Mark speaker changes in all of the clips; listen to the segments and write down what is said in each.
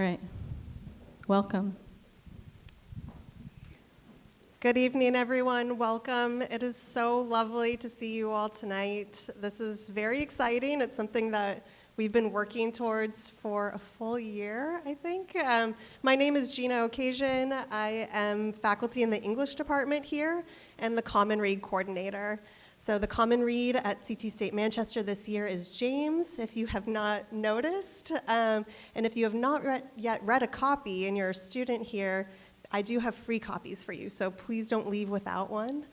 Speaker 1: right. Welcome.
Speaker 2: Good evening, everyone. Welcome. It is so lovely to see you all tonight. This is very exciting. It's something that we've been working towards for a full year, I think. My name is Gina Occasion. I am faculty in the English department here and the Common Read coordinator. So the Common Read at CT State Manchester this year is James, if you have not noticed. And if you have not yet read a copy and you're a student here, I do have free copies for you, so please don't leave without one.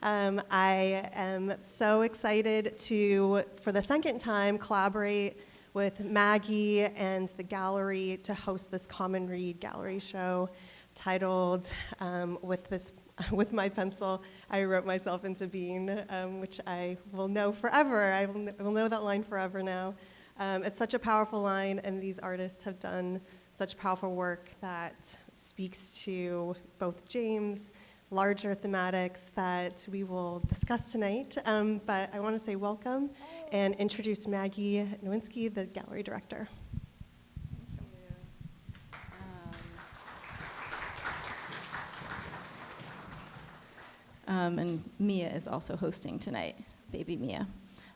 Speaker 2: I am so excited to, for the second time, collaborate with Maggie and the gallery to host this Common Read gallery show titled, with my pencil, I wrote myself into being, which I will know forever. I will know that line forever now. It's such a powerful line, and these artists have done such powerful work that speaks to both James, larger thematics that we will discuss tonight. But I want to say welcome and introduce Maggie Nowinski, the gallery director.
Speaker 1: And Mia is also hosting tonight, baby Mia.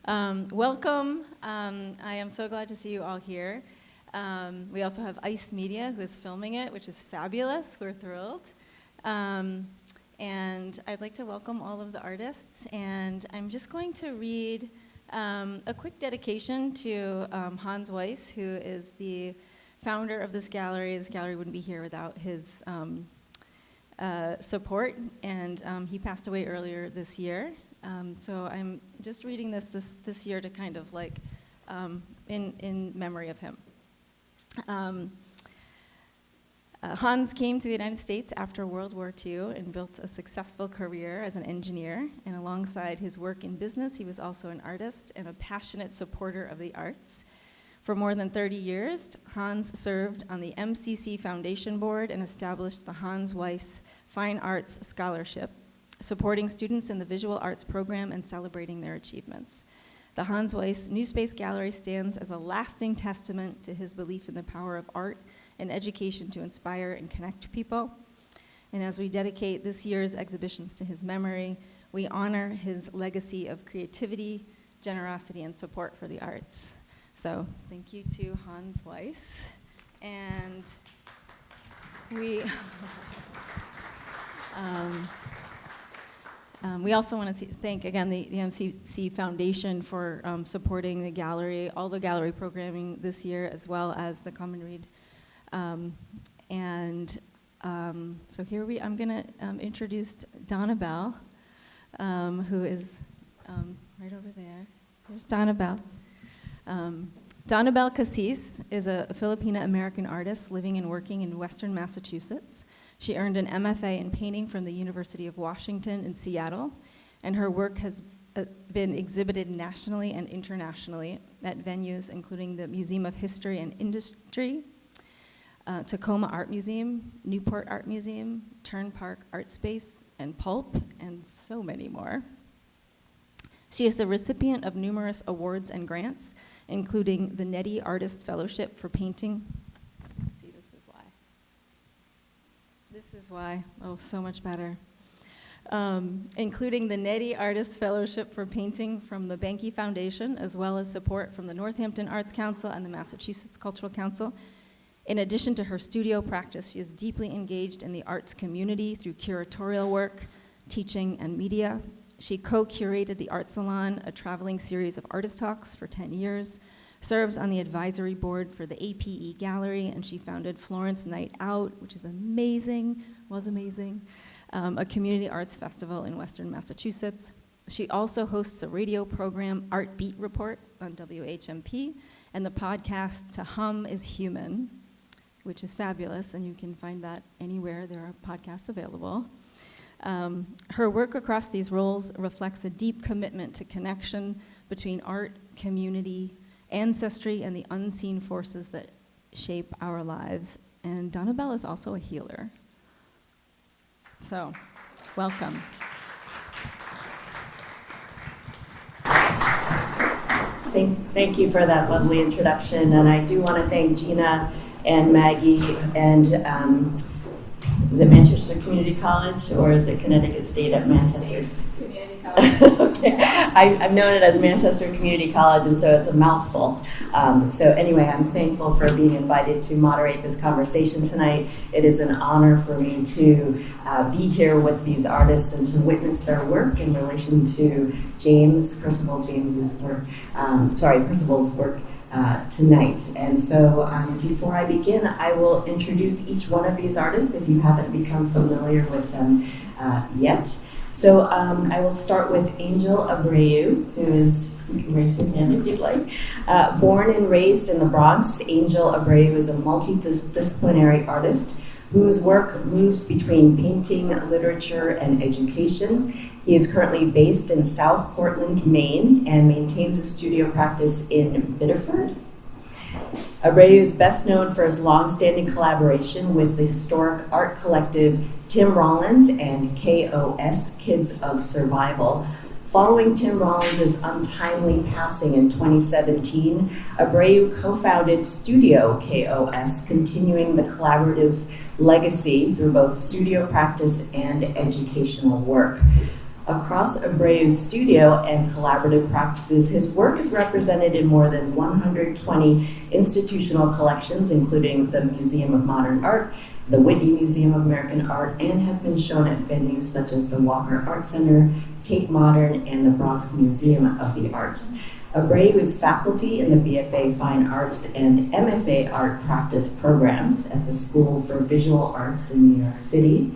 Speaker 1: Welcome. I am so glad to see you all here. We also have Ice Media, who is filming it, which is fabulous. We're thrilled. And I'd like to welcome all of the artists. And I'm just going to read a quick dedication to Hans Weiss, who is the founder of this gallery. This gallery wouldn't be here without his support. And he passed away earlier this year. So I'm just reading this year to kind of like in memory of him. Hans came to the United States after World War II and built a successful career as an engineer. And alongside his work in business, he was also an artist and a passionate supporter of the arts. For more than 30 years, Hans served on the MCC Foundation Board and established the Hans Weiss Fine Arts Scholarship, supporting students in the visual arts program and celebrating their achievements. The Hans Weiss New Space Gallery stands as a lasting testament to his belief in the power of art and education to inspire and connect people. And as we dedicate this year's exhibitions to his memory, we honor his legacy of creativity, generosity, and support for the arts. So thank you to Hans Weiss. And we we also want to thank, again, the MCC Foundation for supporting the gallery, all the gallery programming this year, as well as the Common Read. So here I'm going to introduce Donna Bell, who is right over there. There's Donna Bell. Donna Bell Cassis is a Filipina-American artist living and working in Western Massachusetts. She earned an MFA in painting from the University of Washington in Seattle, and her work has been exhibited nationally and internationally at venues including the Museum of History and Industry, Tacoma Art Museum, Newport Art Museum, Turn Park Art Space, and Pulp, and so many more. She is the recipient of numerous awards and grants, including the Nettie Artist Fellowship for Painting. See, this is why. This is why. Oh, so much better. Including the Nettie Artist Fellowship for Painting from the Benke Foundation, as well as support from the Northampton Arts Council and the Massachusetts Cultural Council. In addition to her studio practice, she is deeply engaged in the arts community through curatorial work, teaching, and media. She co-curated the Art Salon, a traveling series of artist talks for 10 years, serves on the advisory board for the APE Gallery, and she founded Florence Night Out, which is amazing, a community arts festival in Western Massachusetts. She also hosts a radio program, Art Beat Report, on WHMP, and the podcast To Hum is Human, which is fabulous, and you can find that anywhere there are podcasts available. Her work across these roles reflects a deep commitment to connection between art, community, ancestry, and the unseen forces that shape our lives. And Donna Bell is also a healer. So, welcome.
Speaker 3: Thank you for that lovely introduction, and I do want to thank Gina and Maggie, and is it Manchester Community College or is it Connecticut State at Manchester?
Speaker 1: Community College.
Speaker 3: Okay, I've known it as Manchester Community College, and so it's a mouthful. So anyway, I'm thankful for being invited to moderate this conversation tonight. It is an honor for me to be here with these artists and to witness their work in relation to Percival James's work, Percival's work tonight. And so before I begin, I will introduce each one of these artists if you haven't become familiar with them yet. So I will start with Angel Abreu, who is, you can raise your hand if you'd like. Born and raised in the Bronx, Angel Abreu is a multidisciplinary artist whose work moves between painting, literature, and education. He is currently based in South Portland, Maine, and maintains a studio practice in Biddeford. Abreu is best known for his long-standing collaboration with the historic art collective Tim Rollins and KOS, Kids of Survival. Following Tim Rollins' untimely passing in 2017, Abreu co-founded Studio KOS, continuing the collaborative's legacy through both studio practice and educational work. Across Abreu's studio and collaborative practices, his work is represented in more than 120 institutional collections, including the Museum of Modern Art, the Whitney Museum of American Art, and has been shown at venues such as the Walker Art Center, Tate Modern, and the Bronx Museum of the Arts. Abreu is faculty in the BFA Fine Arts and MFA Art Practice programs at the School for Visual Arts in New York City.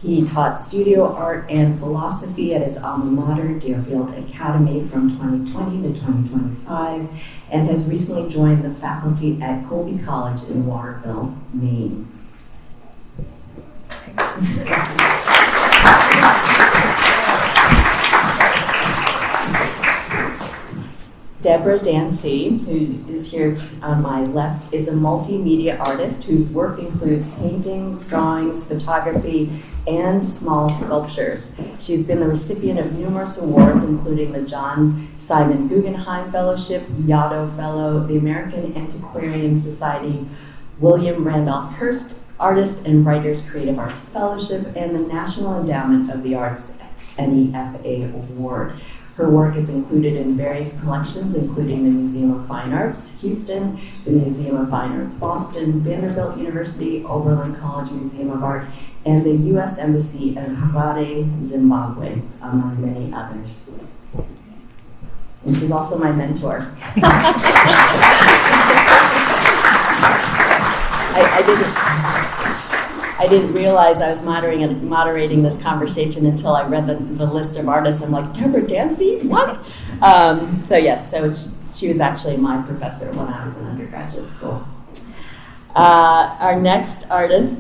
Speaker 3: He taught studio art and philosophy at his alma mater, Deerfield Academy, from 2020 to 2025, and has recently joined the faculty at Colby College in Waterville, Maine. Deborah Dancy, who is here on my left, is a multimedia artist whose work includes paintings, drawings, photography, and small sculptures. She's been the recipient of numerous awards, including the John Simon Guggenheim Fellowship, Yaddo Fellow, the American Antiquarian Society, William Randolph Hearst Artist and Writers Creative Arts Fellowship, and the National Endowment of the Arts NEFA Award. Her work is included in various collections, including the Museum of Fine Arts, Houston, the Museum of Fine Arts, Boston, Vanderbilt University, Oberlin College Museum of Art, and the U.S. Embassy in Harare, Zimbabwe, among many others. And she's also my mentor. I didn't realize I was moderating this conversation until I read the list of artists. I'm like, Deborah Dancy? What? So she was actually my professor when I was in undergraduate school. Our next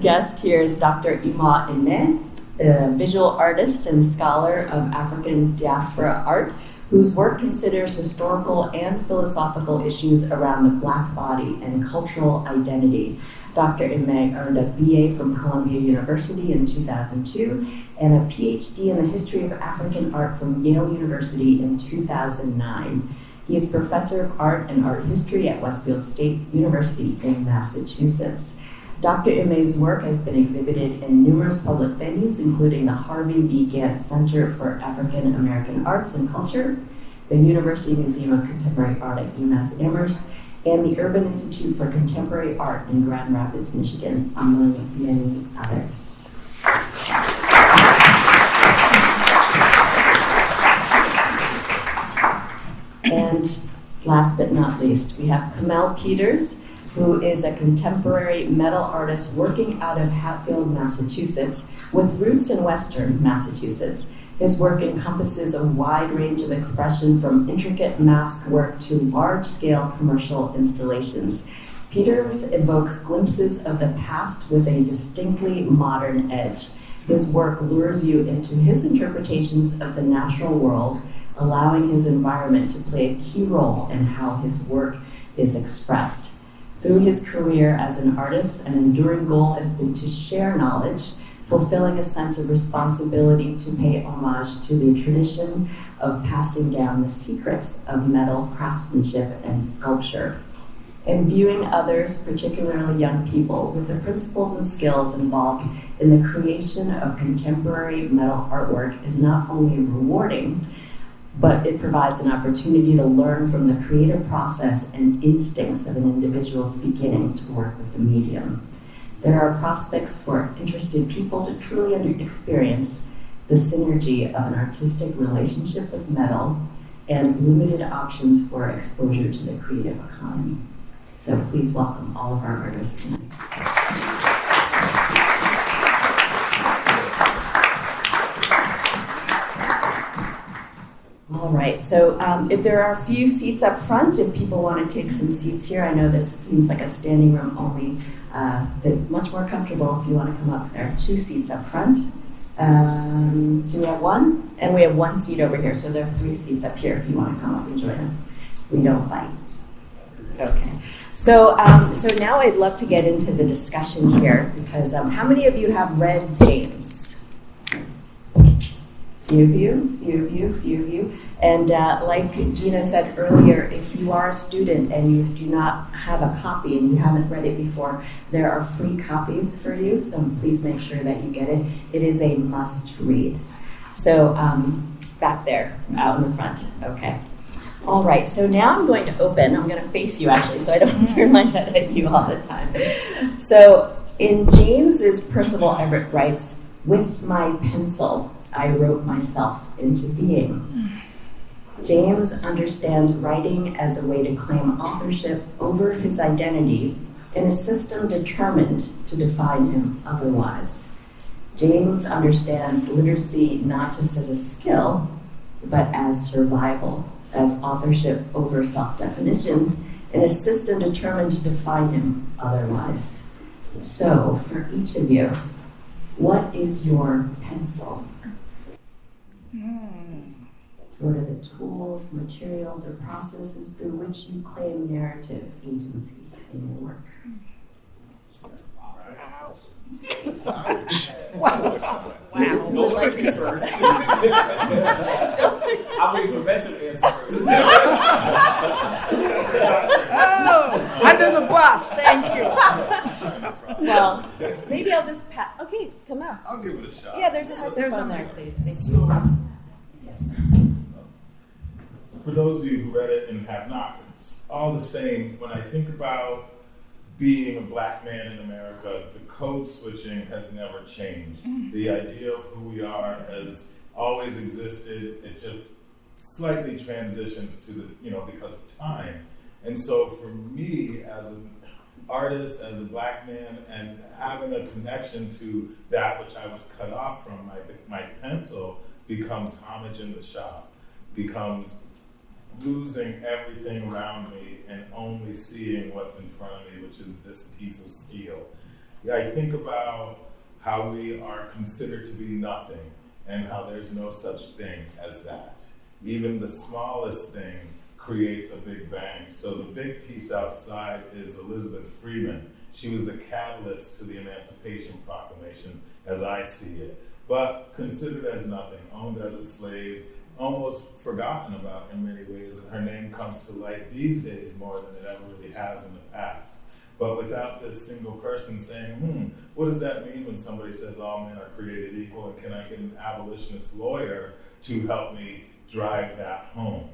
Speaker 3: guest here is Dr. Ima Ine, a visual artist and scholar of African diaspora art, whose work considers historical and philosophical issues around the Black body and cultural identity. Dr. Ime earned a BA from Columbia University in 2002 and a PhD in the history of African art from Yale University in 2009. He is professor of art and art history at Westfield State University in Massachusetts. Dr. Ime's work has been exhibited in numerous public venues, including the Harvey B. Gantt Center for African American Arts and Culture, the University Museum of Contemporary Art at UMass Amherst, and the Urban Institute for Contemporary Art in Grand Rapids, Michigan, among many others. And last but not least, we have Kamel Peters, who is a contemporary metal artist working out of Hatfield, Massachusetts, with roots in Western Massachusetts. His work encompasses a wide range of expression, from intricate mask work to large-scale commercial installations. Peters evokes glimpses of the past with a distinctly modern edge. His work lures you into his interpretations of the natural world, allowing his environment to play a key role in how his work is expressed. Through his career as an artist, an enduring goal has been to share knowledge, fulfilling a sense of responsibility to pay homage to the tradition of passing down the secrets of metal craftsmanship and sculpture. imbuing others, particularly young people, with the principles and skills involved in the creation of contemporary metal artwork is not only rewarding, but it provides an opportunity to learn from the creative process and instincts of an individual's beginning to work with the medium. There are prospects for interested people to truly experience the synergy of an artistic relationship with metal and limited options for exposure to the creative economy. So please welcome all of our artists tonight. All right, so if there are a few seats up front, if people want to take some seats here, I know this seems like a standing room only, but much more comfortable if you want to come up there. 2 seats up front. Do we have one? And we have 1 seat over here, so there are 3 seats up here if you want to come up and join us. We don't bite. Okay. So now I'd love to get into the discussion here, because how many of you have read James? Few of you. And like Gina said earlier, if you are a student and you do not have a copy and you haven't read it before, there are free copies for you, so please make sure that you get it. It is a must read. So back there, out in the front, okay. All right, so now I'm going to face you actually, so I don't turn my head at you all the time. So in James's Percival Everett writes, "With my pencil, I wrote myself into being." James understands writing as a way to claim authorship over his identity in a system determined to define him otherwise. James understands literacy not just as a skill, but as survival, as authorship over self-definition in a system determined to define him otherwise. So, for each of you, what is your pencil? What are the tools, materials, or processes through which you claim narrative agency in your work?
Speaker 4: Wow. No question first. I'm waiting for Ben to answer first.
Speaker 5: Oh, under the bus, thank you.
Speaker 3: Well, maybe I'll just okay, come out.
Speaker 4: I'll give it a shot.
Speaker 3: Yeah, there's a microphone there, please. Thank you.
Speaker 4: For those of you who read it and have not, it's all the same. When I think about being a black man in America, the code switching has never changed. The idea of who we are has always existed. It just slightly transitions to because of time. And so for me, as an artist, as a black man, and having a connection to that which I was cut off from, my pencil becomes homage in the shop, becomes losing everything around me and only seeing what's in front of me, which is this piece of steel. Yeah, I think about how we are considered to be nothing and how there's no such thing as that. Even the smallest thing creates a big bang. So the big piece outside is Elizabeth Freeman. She was the catalyst to the Emancipation Proclamation as I see it, but considered as nothing, owned as a slave, almost forgotten about in many ways, and her name comes to light these days more than it ever really has in the past. But without this single person saying, what does that mean when somebody says all men are created equal, and can I get an abolitionist lawyer to help me drive that home?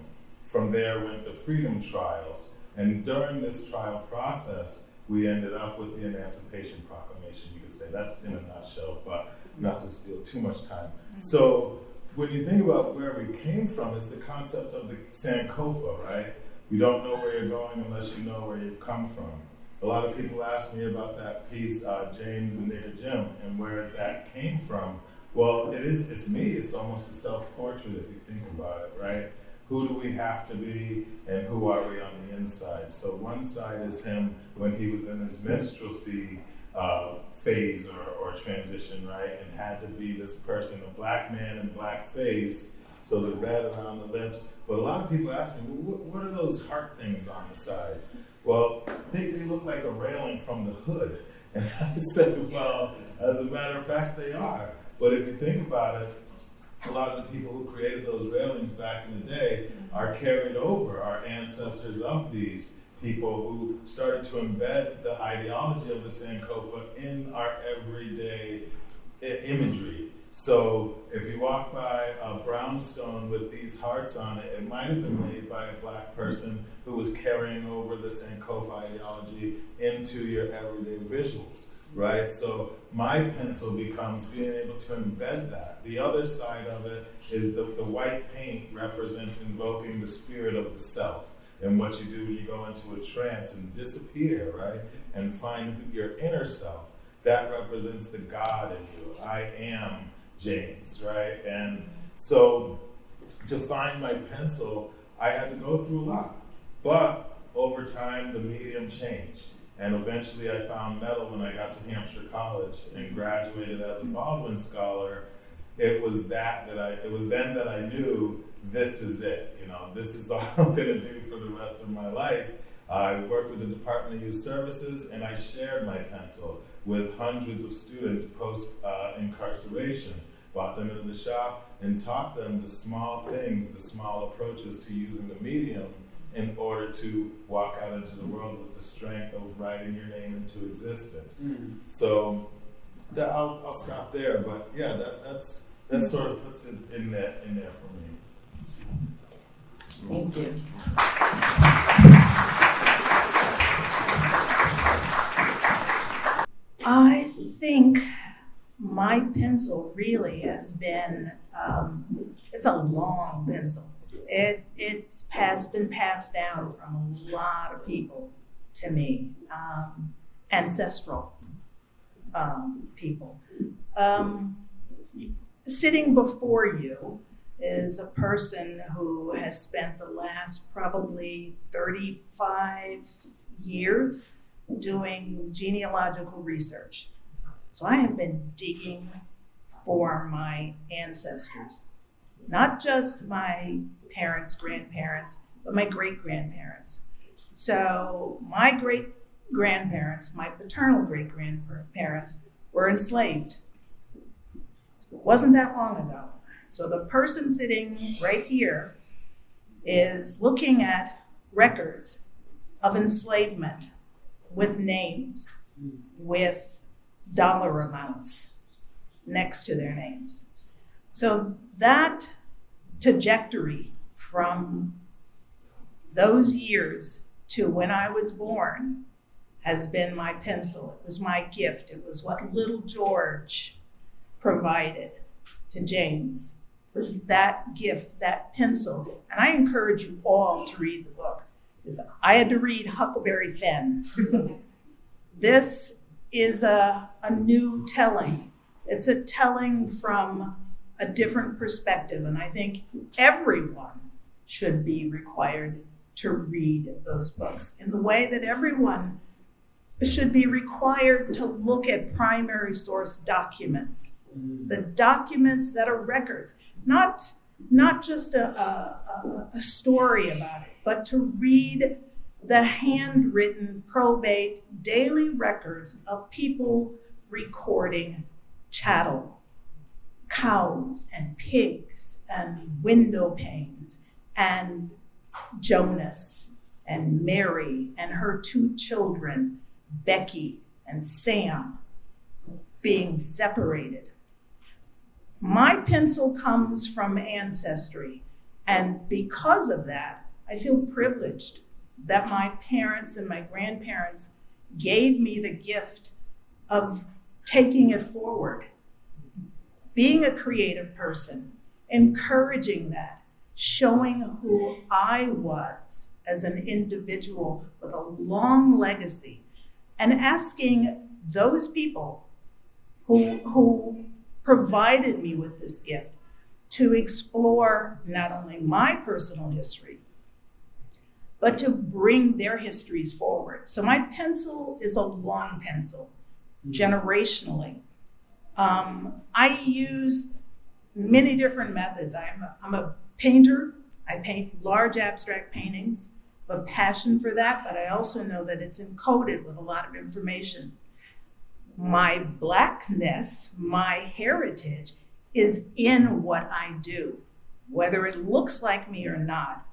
Speaker 4: From there went the freedom trials, and during this trial process, we ended up with the Emancipation Proclamation. You could say that's in a nutshell, but not to steal too much time. So when you think about where we came from, it's the concept of the Sankofa, right? You don't know where you're going unless you know where you've come from. A lot of people ask me about that piece, James and Nigger Jim, and where that came from. Well, it's me. It's almost a self-portrait if you think about it, right? Who do we have to be, and who are we on the inside? So one side is him when he was in his minstrelsy phase or transition, right? And had to be this person, a black man in black face, so the red around the lips. But a lot of people ask me, what are those heart things on the side? Well, they look like a railing from the hood. And I said, well, as a matter of fact, they are. But if you think about it, a lot of the people who created those railings back in the day are carried over, are ancestors of these people who started to embed the ideology of the Sankofa in our everyday imagery. So if you walk by a brownstone with these hearts on it, it might have been made by a black person who was carrying over the Sankofa ideology into your everyday visuals, right? So my pencil becomes being able to embed that. The other side of it is the white paint represents invoking the spirit of the self. And what you do when you go into a trance and disappear, right? And find your inner self. That represents the God in you. I am James, right? And so to find my pencil, I had to go through a lot. But over time, the medium changed. And eventually I found metal when I got to Hampshire College and graduated as a Baldwin Scholar. It was then that I knew this is it. This is all I'm gonna do for the rest of my life. I worked with the Department of Youth Services, and I shared my pencil with hundreds of students post-incarceration, brought them into the shop, and taught them the small things, the small approaches to using the medium in order to walk out into the world with the strength of writing your name into existence. So I'll stop there, but yeah, that sort of puts it in there for me.
Speaker 3: Thank you.
Speaker 6: I think my pencil really has been, it's a long pencil. It's been passed down from a lot of people to me, ancestral people. Sitting before you is a person who has spent the last probably 35 years doing genealogical research. So I have been digging for my ancestors, not just my parents, grandparents, but my great-grandparents. So my great-grandparents, my paternal great-grandparents were enslaved. It wasn't that long ago. So the person sitting right here is looking at records of enslavement with names, with dollar amounts next to their names. So that trajectory from those years to when I was born has been my pencil. It was my gift. It was what little George provided to James, was that gift, that pencil. And I encourage you all to read the book. I had to read Huckleberry Finn. This is a new telling. It's a telling from a different perspective, and I think everyone should be required to read those books in the way that everyone should be required to look at primary source documents, the documents that are records, not just a story about it, but to read the handwritten probate daily records of people recording chattel, cows and pigs and window panes, and Jonas and Mary and her two children, Becky and Sam, being separated. My pencil comes from ancestry, and because of that, I feel privileged that my parents and my grandparents gave me the gift of taking it forward, being a creative person, encouraging that, showing who I was as an individual with a long legacy, and asking those people who provided me with this gift to explore not only my personal history, but to bring their histories forward. So my pencil is a long pencil, generationally. I use many different methods. I'm a painter. I paint large abstract paintings, a passion for that, but I also know that it's encoded with a lot of information. My blackness, my heritage, is in what I do. Whether it looks like me or not,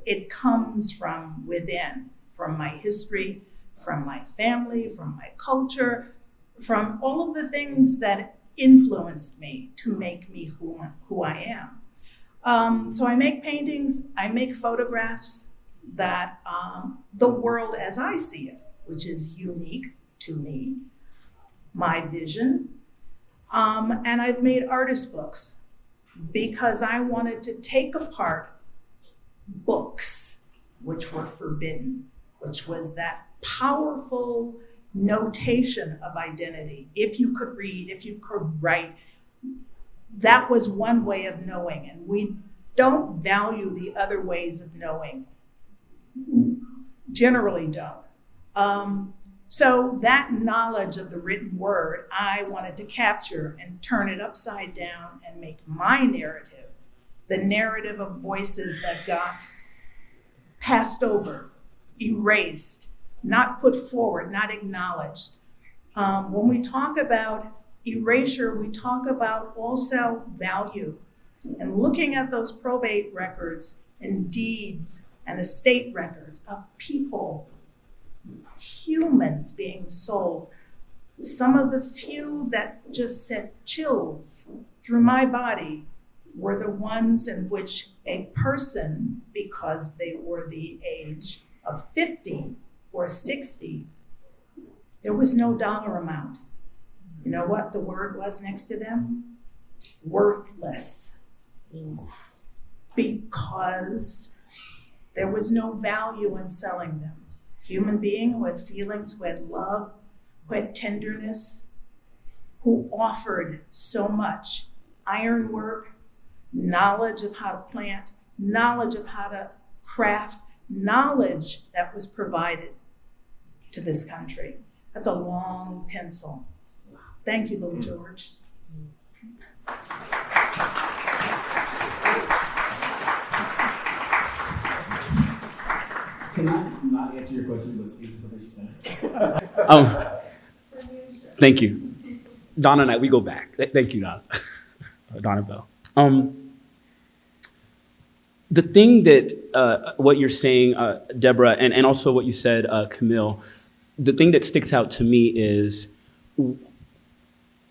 Speaker 6: it comes from within, from my history, from my family, from my culture, from all of the things that influenced me to make me who I am. So I make paintings, I make photographs that the world as I see it, which is unique to me, my vision. And I've made artist books because I wanted to take apart books which were forbidden, which was that powerful notation of identity. If you could read, if you could write, that was one way of knowing, and we don't value the other ways of knowing. Generally don't. So that knowledge of the written word, I wanted to capture and turn it upside down and make my narrative, the narrative of voices that got passed over, erased, not put forward, not acknowledged. When we talk about erasure, we talk about also value and looking at those probate records and deeds and estate records of people, humans being sold. Some of the few that just sent chills through my body were the ones in which a person, because they were the age of 50 or 60, there was no dollar amount. You know what the word was next to them? Worthless. Because there was no value in selling them. Human being who had feelings, who had love, who had tenderness, who offered so much ironwork, knowledge of how to plant, knowledge of how to craft, knowledge that was provided to this country. That's a long pencil. Thank you, little George.
Speaker 7: Can I not answer your question, but speak to something she said? Thank you. Donna and I, we go back. Thank you, Donna. Donna Bell. The thing that, what you're saying, Deborah, and also what you said, Camille, the thing that sticks out to me is,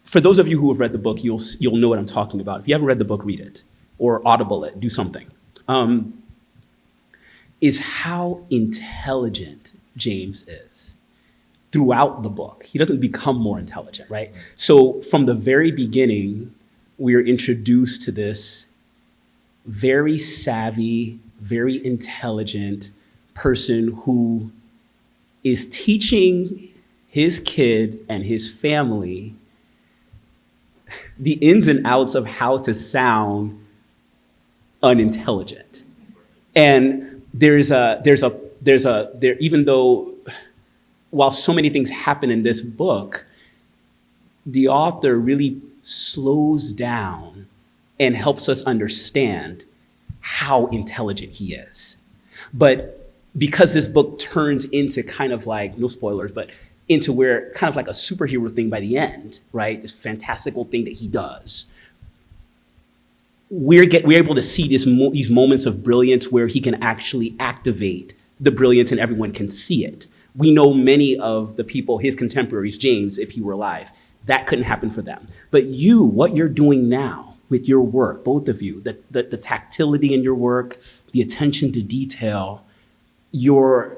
Speaker 7: for those of you who have read the book, you'll know what I'm talking about. If you haven't read the book, read it, or audible it, do something. Is how intelligent James is throughout the book. He doesn't become more intelligent, right? So from the very beginning, we're introduced to this very savvy, very intelligent person who is teaching his kid and his family the ins and outs of how to sound unintelligent. And even though, while so many things happen in this book, the author really slows down and helps us understand how intelligent he is. But because this book turns into kind of like, no spoilers, but into where kind of like a superhero thing by the end, right? This fantastical thing that he does. We're able to see these moments of brilliance where he can actually activate the brilliance and everyone can see it. We know many of the people, his contemporaries, James, if he were alive, that couldn't happen for them. But you, what you're doing now with your work, both of you, the tactility in your work, the attention to detail, you're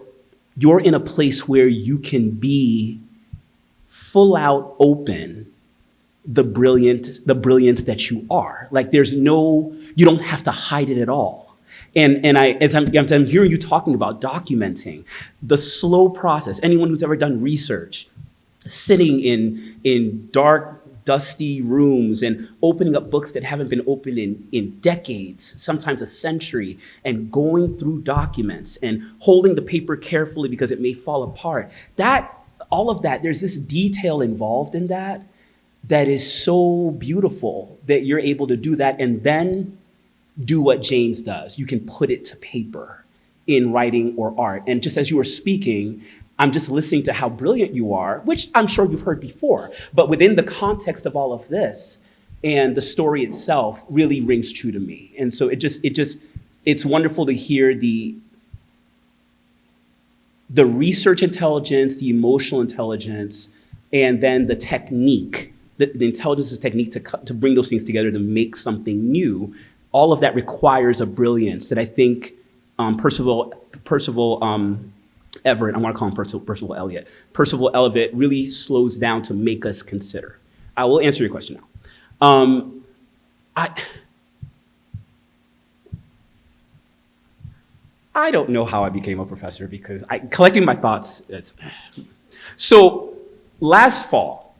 Speaker 7: in a place where you can be full out open the brilliance that you are. Like you don't have to hide it at all. And as I'm hearing you talking about documenting the slow process, anyone who's ever done research, sitting in dark, dusty rooms and opening up books that haven't been opened in decades, sometimes a century, and going through documents and holding the paper carefully because it may fall apart. All of that, there's this detail involved in that is so beautiful that you're able to do that and then do what James does. You can put it to paper in writing or art. And just as you were speaking, I'm just listening to how brilliant you are, which I'm sure you've heard before, but within the context of all of this and the story itself really rings true to me. And so it's wonderful to hear the research intelligence, the emotional intelligence, and then the technique, the intelligence and technique to bring those things together to make something new, all of that requires a brilliance that I think Percival Everett, I want to call him Percival Elliott. Percival Elliott really slows down to make us consider. I will answer your question now. I don't know how I became a professor because collecting my thoughts. So last fall,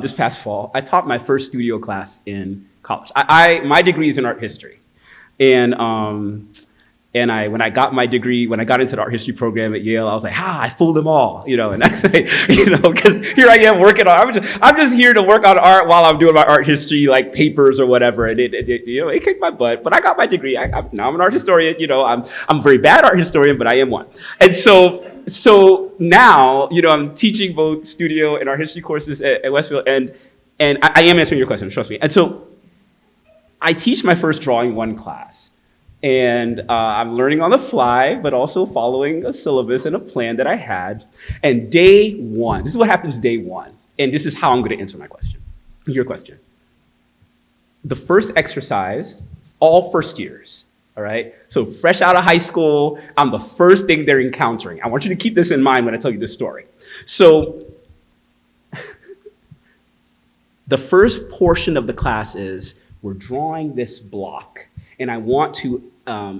Speaker 7: this past fall, I taught my first studio class in college. My degree is in art history, and when I got my degree, when I got into the art history program at Yale, I was like, I fooled them all, and that's like, because here I am working on, I'm just here to work on art while I'm doing my art history, like papers or whatever, and it kicked my butt, but I got my degree. Now I'm an art historian, I'm a very bad art historian, but I am one. And so now, I'm teaching both studio and art history courses at Westfield, and I am answering your question, trust me. And so I teach my first drawing one class. And I'm learning on the fly, but also following a syllabus and a plan that I had. And day one, this is what happens day one. And this is how I'm going to answer your question. The first exercise, all first years, all right? So fresh out of high school, I'm the first thing they're encountering. I want you to keep this in mind when I tell you this story. So the first portion of the class is, we're drawing this block. And I want to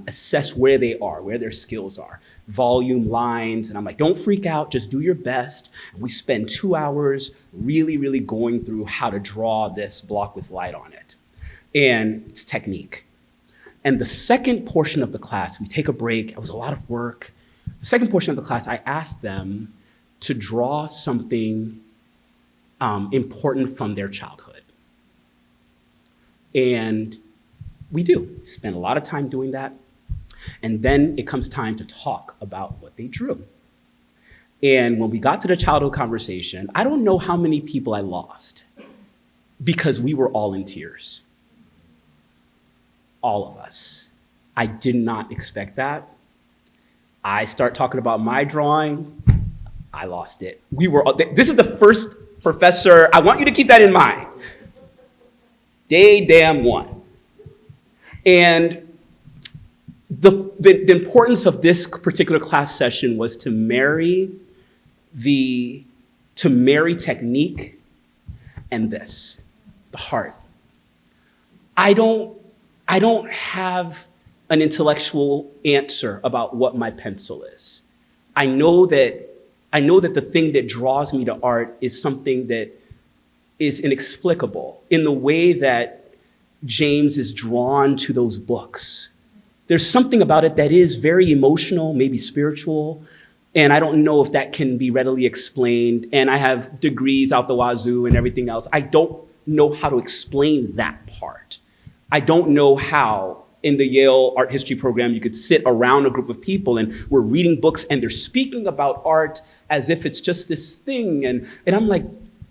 Speaker 7: assess where they are, where their skills are, volume, lines, and I'm like, don't freak out, just do your best. And we spend 2 hours really, really going through how to draw this block with light on it. And it's technique. And the second portion of the class, we take a break, it was a lot of work. The second portion of the class, I asked them to draw something important from their childhood. And we do. We spend a lot of time doing that. And then it comes time to talk about what they drew. And when we got to the childhood conversation, I don't know how many people I lost because we were all in tears. All of us. I did not expect that. I start talking about my drawing, I lost it. This is the first professor, I want you to keep that in mind. Day damn one. And the importance of this particular class session was to marry technique and the heart. I don't have an intellectual answer about what my pencil is. I know that the thing that draws me to art is something that is inexplicable in the way that James is drawn to those books. There's something about it that is very emotional, maybe spiritual, and I don't know if that can be readily explained. And I have degrees out the wazoo and everything else. I don't know how to explain that part. I don't know how in the Yale art history program you could sit around a group of people and we're reading books and they're speaking about art as if it's just this thing. And I'm like,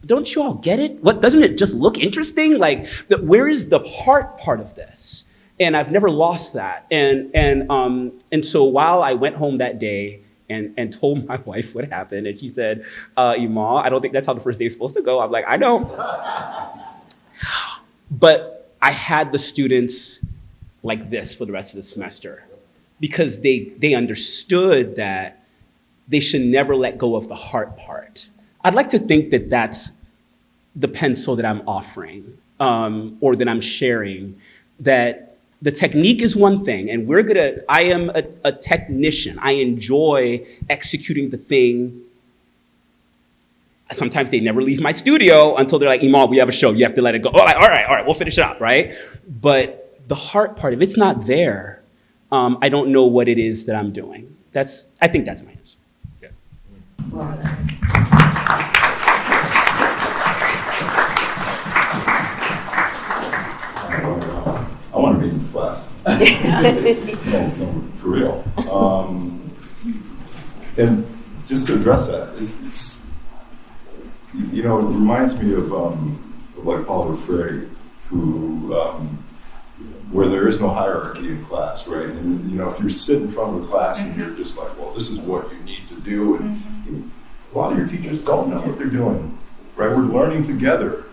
Speaker 7: don't you all get it? What, doesn't it just look interesting? Like, where is the heart part of this? And I've never lost that. And so while I went home that day and told my wife what happened, and she said, Imal, I don't think that's how the first day is supposed to go. I'm like, I know. But I had the students like this for the rest of the semester because they understood that they should never let go of the heart part. I'd like to think that that's the pencil that I'm offering or that I'm sharing, that the technique is one thing, and I am a technician. I enjoy executing the thing. Sometimes they never leave my studio until they're like, Imal, we have a show, you have to let it go. Oh, like, all right, we'll finish it up, right? But the heart part, if it's not there, I don't know what it is that I'm doing. I think that's my answer. Yeah.
Speaker 3: Well,
Speaker 8: I want to be in this class. No, for real. And just to address that, it reminds me of like Paulo Freire, who where there is no hierarchy in class, right? And if you sit in front of a class and you're just like, well, this is what you need to do. And a lot of your teachers don't know what they're doing, right? We're learning together,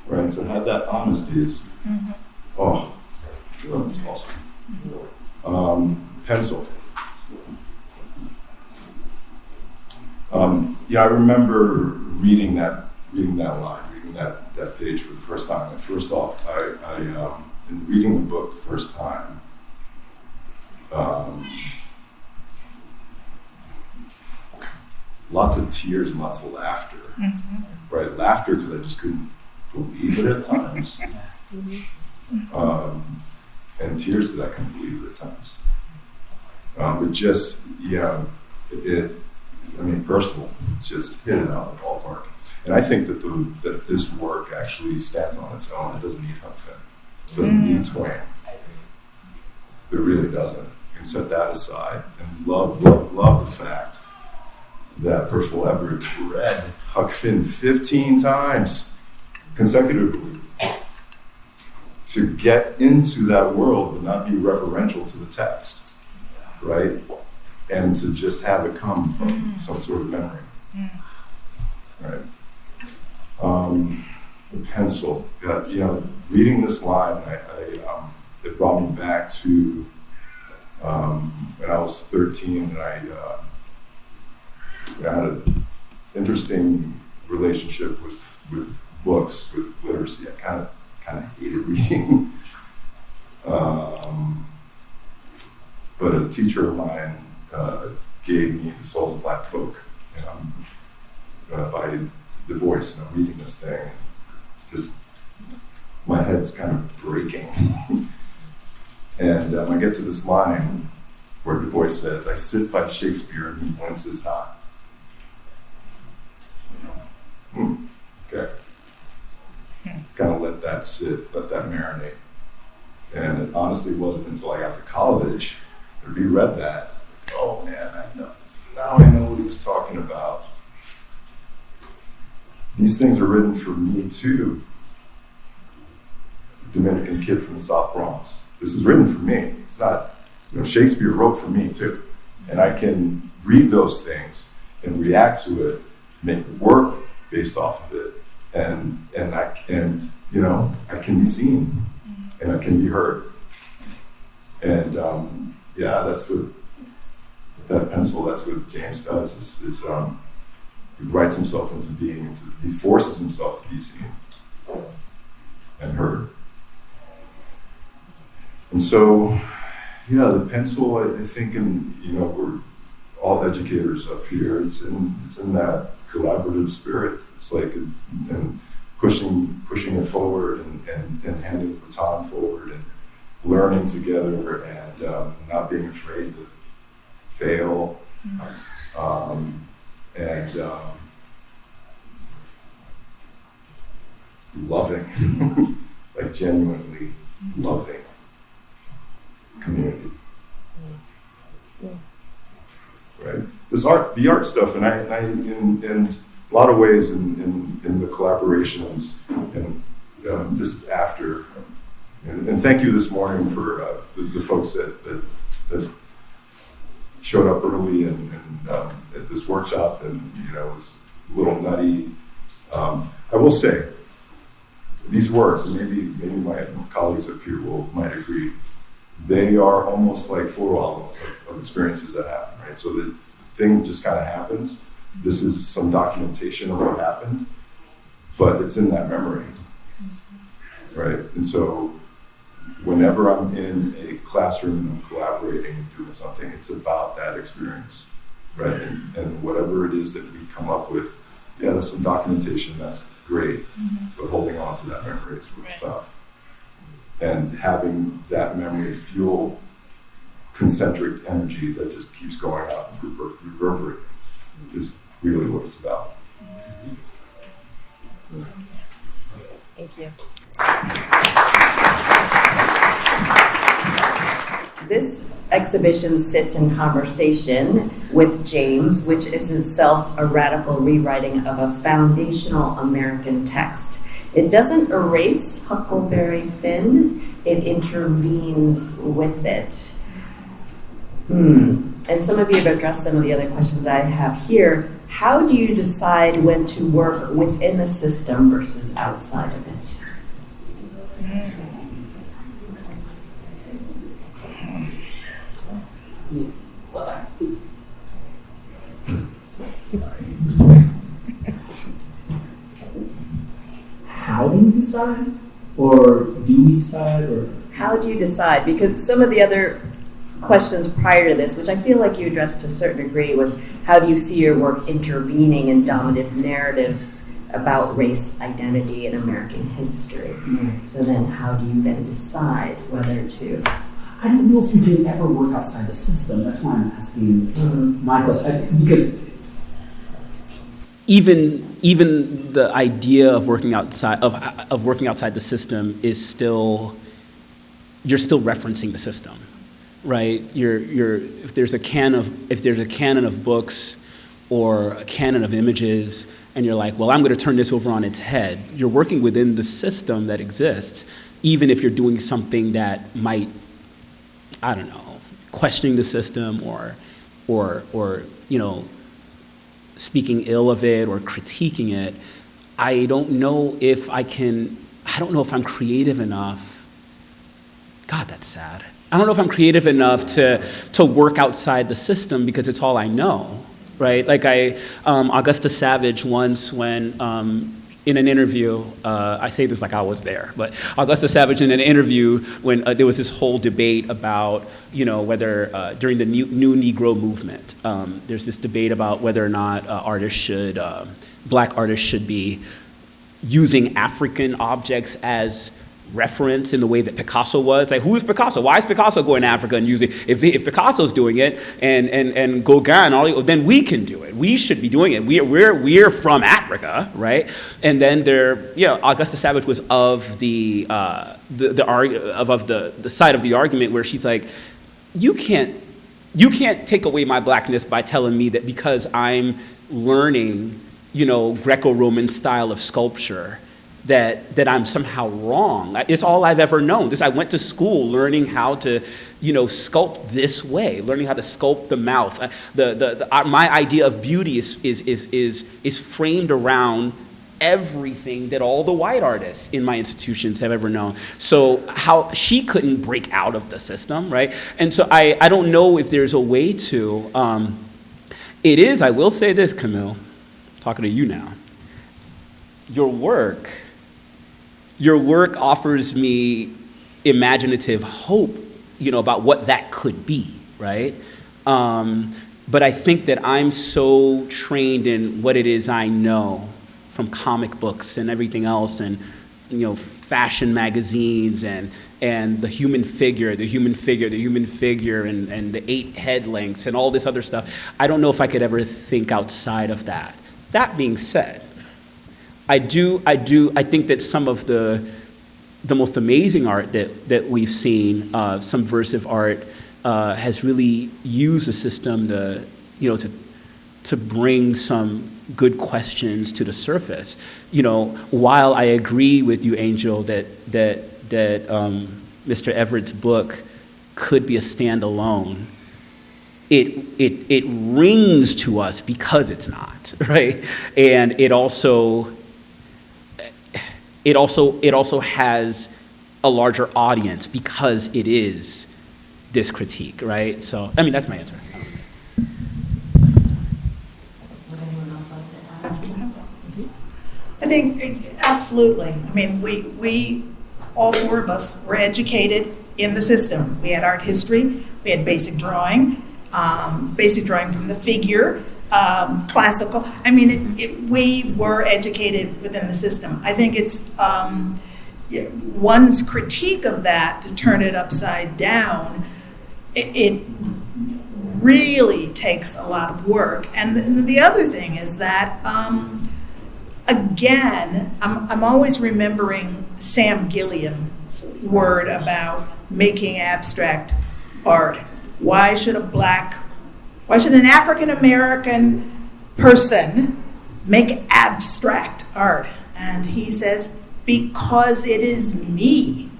Speaker 8: right? To have that honesty is, oh, it's awesome. Pencil. Yeah, I remember reading that line, reading that page for the first time. And first off, I in reading the book the first time, lots of tears and lots of laughter. Right, laughter because I just couldn't believe it at times, and tears because I couldn't believe it at times. But just personal, just hit it out of the ballpark. And I think that this work actually stands on its own. It doesn't need Huck Finn. It doesn't need Twain. It really doesn't. You can set that aside and love the fact that Percival Everett read Huck Finn 15 times consecutively to get into that world but not be reverential to the text, right? And to just have it come from some sort of memory, right? The pencil, reading this line, it brought me back to when I was 13, and I had an interesting relationship with books, with literacy. I kind of hated reading, but a teacher of mine gave me The Souls of Black Folk by Du Bois, and I'm reading this thing, just my head's kind of breaking. And I get to this line where Du Bois says, "I sit by Shakespeare and he winces not." Okay. Kind of let that sit, let that marinate. And it honestly wasn't until I got to college and reread that, oh man, now I know what he was talking about. These things are written for me too. Dominican kid from the South Bronx. This is written for me. It's not, Shakespeare wrote for me too. And I can read those things and react to it, make work based off of it. And I can be seen and I can be heard. And that's what that pencil, that's what James does, is he writes himself into being, he forces himself to be seen and heard. And so, the pencil, I think, we're all educators up here. It's in that collaborative spirit. It's like and pushing it forward and handing the baton forward and learning together and not being afraid to fail and loving, like genuinely loving community. Right? The art stuff, and I in a lot of ways in the collaborations, and this is after. And thank you this morning for the folks that showed up early and at this workshop, and it was a little nutty. I will say these works, and maybe my colleagues up here might agree. They are almost like photo albums of experiences that happen, right? So the thing just kind of happens. This is some documentation of what happened, but it's in that memory, right? And so whenever I'm in a classroom and I'm collaborating and doing something, it's about that experience, right? And whatever it is that we come up with, there's some documentation, that's great, but holding on to that memory is what it's about. And having that memory fuel concentric energy that just keeps going out and reverberating is really what it's about.
Speaker 3: Thank you. This exhibition sits in conversation with James, which is itself a radical rewriting of a foundational American text. It doesn't erase Huckleberry Finn, it intervenes with it. and some of you have addressed some of the other questions I have here. How do you decide when to work within the system versus outside of it?
Speaker 9: How do we decide? Or do we decide? Or
Speaker 3: How do you decide? Because some of the other questions prior to this, which I feel like you addressed to a certain degree, was how do you see your work intervening in dominant narratives about race, identity, and American history? So then how do you then decide whether to...
Speaker 9: I don't know if you can ever work outside the system. That's why I'm asking my question. Because
Speaker 7: even the idea of working outside of working outside the system is still, you're still referencing the system, right? If there's a canon of books or a canon of images, and you're like, well, I'm going to turn this over on its head. You're working within the system that exists, even if you're doing something that might, I don't know, questioning the system or speaking ill of it or critiquing it. I don't know if I'm creative enough. God, that's sad. I don't know if I'm creative enough to work outside the system because it's all I know, right? Like Augusta Savage once, when in an interview, I say this like I was there, but Augusta Savage in an interview when there was this whole debate about, whether during the new Negro movement, there's this debate about whether or not black artists should be using African objects as reference in the way that Picasso was. Like, who is Picasso? Why is Picasso going to Africa and using, if Picasso's doing it and Gauguin, then we can do it. We should be doing it. We're from Africa, right? And then Augusta Savage was of the side of the argument where she's like, you can't take away my blackness by telling me that because I'm learning, Greco-Roman style of sculpture, that I'm somehow wrong. It's all I've ever known. I went to school learning how to, sculpt this way, learning how to sculpt the mouth. My idea of beauty is framed around everything that all the white artists in my institutions have ever known. So how she couldn't break out of the system, right? And so I don't know if there's a way to. I will say this, Camille, talking to you now. Your work offers me imaginative hope, about what that could be, right? But I think that I'm so trained in what it is I know from comic books and everything else, and fashion magazines and the human figure, and the 8 head lengths and all this other stuff. I don't know if I could ever think outside of that. That being said, I think that some of the most amazing art that we've seen, some versive art, has really used the system to bring some good questions to the surface. While I agree with you, Angel, that Mr. Everett's book could be a standalone, it rings to us because it's not, right? And it also has a larger audience because it is this critique, right? So, that's my answer.
Speaker 6: I think absolutely. We all 4 of us were educated in the system. We had art history, we had basic drawing from the figure, classical. We were educated within the system. I think it's one's critique of that, to turn it upside down, it really takes a lot of work. And the other thing is that, again, I'm always remembering Sam Gilliam's word about making abstract art. Why should an African American person make abstract art? And he says, because it is me.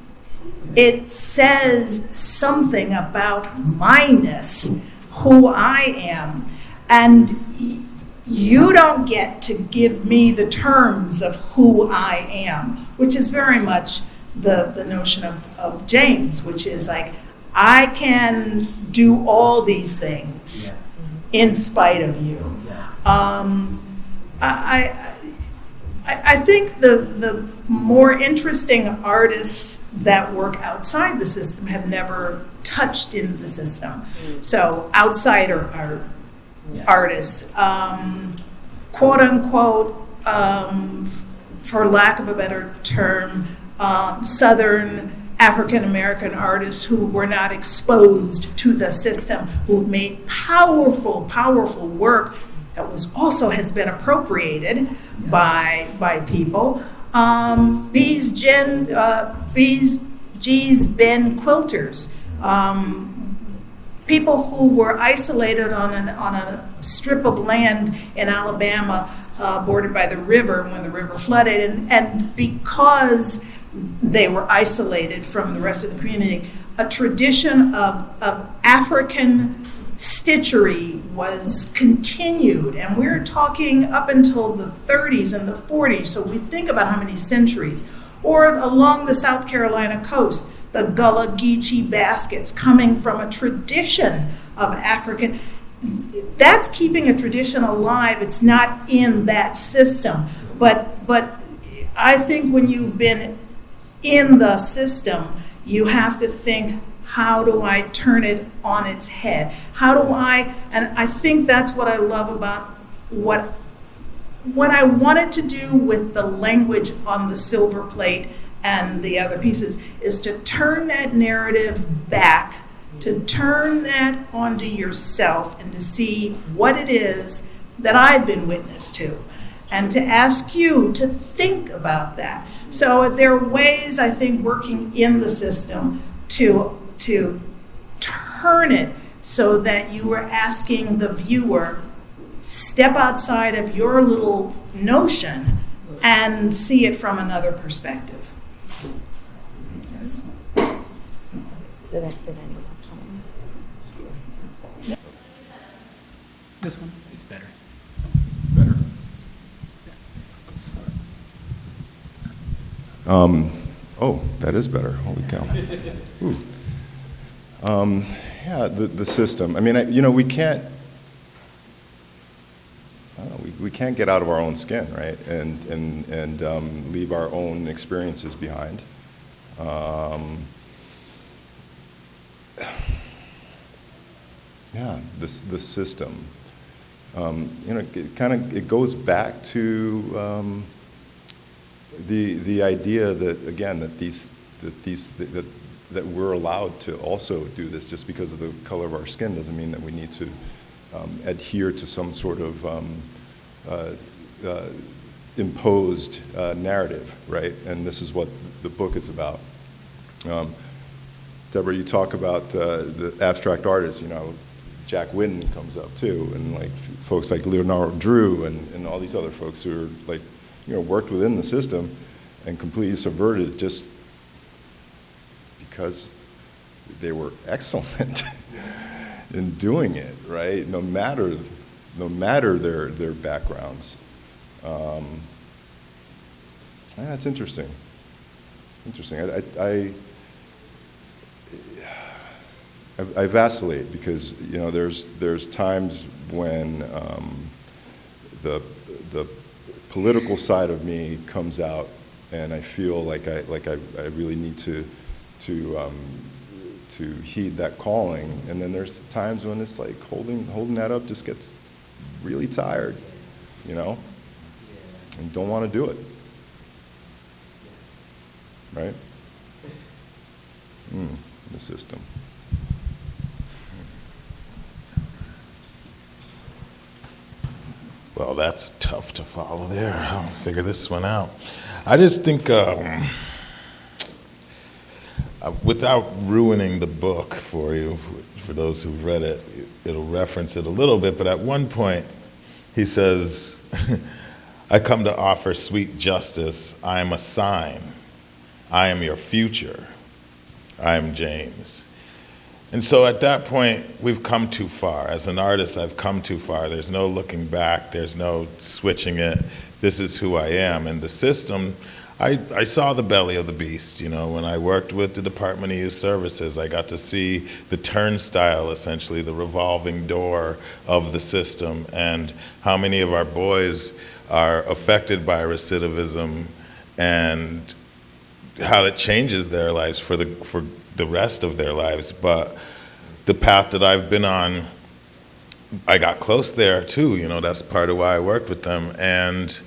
Speaker 6: It says something about myness. who I am. And you don't get to give me the terms of who I am, which is very much the notion of James, which is like, I can do all these things in spite of you. I think the more interesting artists that work outside the system have never touched into the system. So outsider artists, quote unquote, for lack of a better term, Southern African American artists who were not exposed to the system, who've made powerful, powerful work that has been appropriated by people. Bees, G's, Ben quilters, people who were isolated on a strip of land in Alabama, bordered by the river when the river flooded, and because they were isolated from the rest of the community, a tradition of African stitchery was continued, and we're talking up until the 30s and the 40s, so we think about how many centuries. Or along the South Carolina coast, the Gullah Geechee baskets coming from a tradition of African. That's keeping a tradition alive. It's not in that system. But I think when you've been in the system, you have to think, how do I turn it on its head? And I think that's what I love about what I wanted to do with the language on the silver plate and the other pieces, is to turn that narrative back, to turn that onto yourself and to see what it is that I've been witness to, and to ask you to think about that. So there are ways, I think, working in the system to turn it so that you are asking the viewer, step outside of your little notion and see it from another perspective.
Speaker 7: This one, it's better.
Speaker 8: Better. Oh, that is better. Holy cow. Ooh. Yeah, the system. I mean, we can't. I don't know, we can't get out of our own skin, right? And leave our own experiences behind. Yeah, the system. It goes back to the idea that, again, that we're allowed to also do this. Just because of the color of our skin doesn't mean that we need to adhere to some sort of imposed narrative, right? And this is what the book is about. Deborah, you talk about the abstract artists, Jack Whitten comes up too, and like folks like Leonardo Drew and all these other folks who are like, worked within the system and completely subverted it just because they were excellent in doing it, right? No matter their backgrounds. Yeah, it's interesting. I vacillate because there's times when the political side of me comes out, and I feel like I really need to heed that calling, and then there's times when it's like holding that up just gets really tired, and don't want to do it, right? The system.
Speaker 10: Well, that's tough to follow there. I'll figure this one out. I just think, without ruining the book for you, for those who've read it, it'll reference it a little bit, but at one point he says, I come to offer sweet justice. I am a sign. I am your future. I am James. And so at that point, we've come too far. As an artist, I've come too far. There's no looking back. There's no switching it. This is who I am. And the system, I saw the belly of the beast. You know, when I worked with the Department of Youth Services, I got to see the turnstile, essentially, the revolving door of the system, and how many of our boys are affected by recidivism and how it changes their lives for the rest of their lives. But the path that I've been on, I got close there too. You know, that's part of why I worked with them. And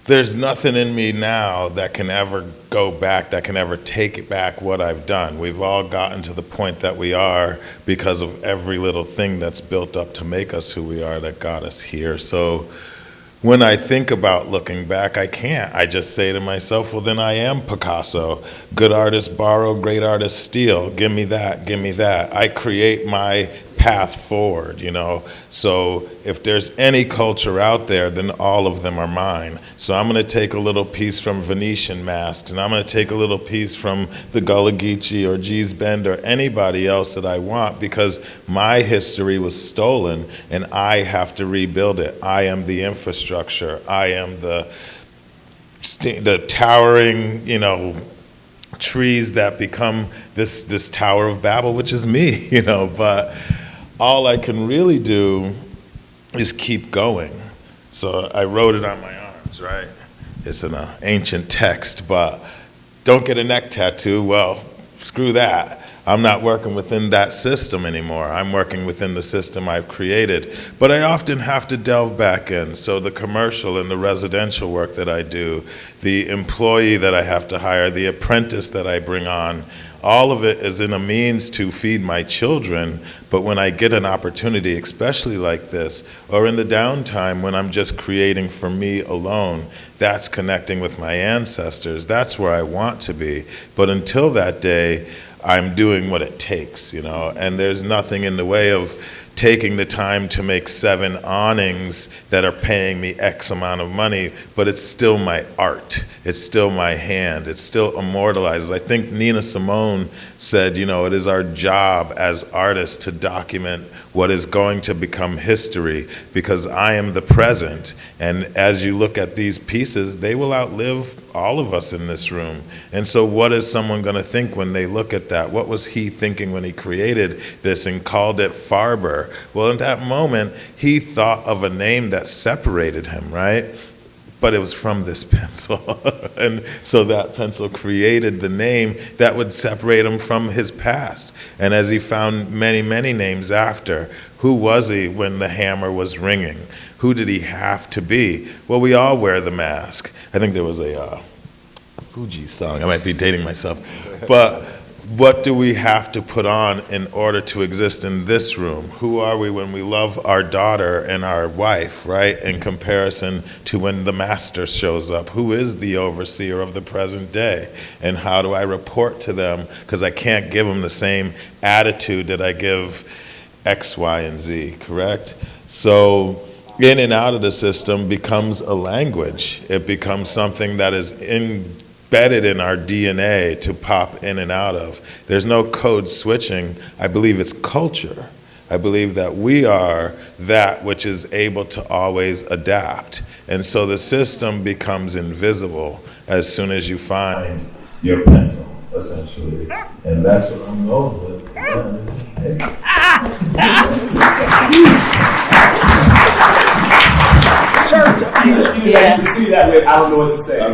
Speaker 10: there's nothing in me now that can ever go back, that can ever take it back what I've done. We've all gotten to the point that we are because of every little thing that's built up to make us who we are that got us here. So when I think about looking back, I can't. I just say to myself, well, then I am Picasso. Good artists borrow, great artists steal. Give me that, give me that. I create my path forward, you know. So if there's any culture out there, then all of them are mine. So I'm gonna take a little piece from Venetian masks, and I'm gonna take a little piece from the Gullah Geechee or Gee's Bend or anybody else that I want, because my history was stolen and I have to rebuild it. I am the infrastructure. I am the towering, you know, trees that become this Tower of Babel, which is me, you know. But all I can really do is keep going. So I wrote it on my arms, right? It's an ancient text, but don't get a neck tattoo. Well, screw that. I'm not working within that system anymore. I'm working within the system I've created. But I often have to delve back in. So the commercial and the residential work that I do, the employee that I have to hire, the apprentice that I bring on, all of it is in a means to feed my children. But when I get an opportunity, especially like this, or in the downtime when I'm just creating for me alone, that's connecting with my ancestors. That's where I want to be. But until that day, I'm doing what it takes, you know, and there's nothing in the way of taking the time to make 7 awnings that are paying me X amount of money, but it's still my art. It's still my hand. It still immortalizes. I think Nina Simone said, you know, it is our job as artists to document what is going to become history, because I am the present. And as you look at these pieces, they will outlive all of us in this room. And so what is someone going to think when they look at that? What was he thinking when he created this and called it Farber? Well, in that moment, he thought of a name that separated him, right? But it was from this pencil. And so that pencil created the name that would separate him from his past. And as he found many, many names after, who was he when the hammer was ringing? Who did he have to be? Well, we all wear the mask. I think there was a Fuji song. I might be dating myself. But what do we have to put on in order to exist in this room? Who are we when we love our daughter and our wife, right? In comparison to when the master shows up. Who is the overseer of the present day? And how do I report to them? Because I can't give them the same attitude that I give X, Y, and Z, correct? So in and out of the system becomes a language. It becomes something that is embedded in our DNA to pop in and out of. There's no code switching. I believe it's culture. I believe that we are that which is able to always adapt. And so the system becomes invisible as soon as you find your pencil, essentially. And that's what I'm going with.
Speaker 11: You see that way, I don't know what to say.
Speaker 3: Yeah.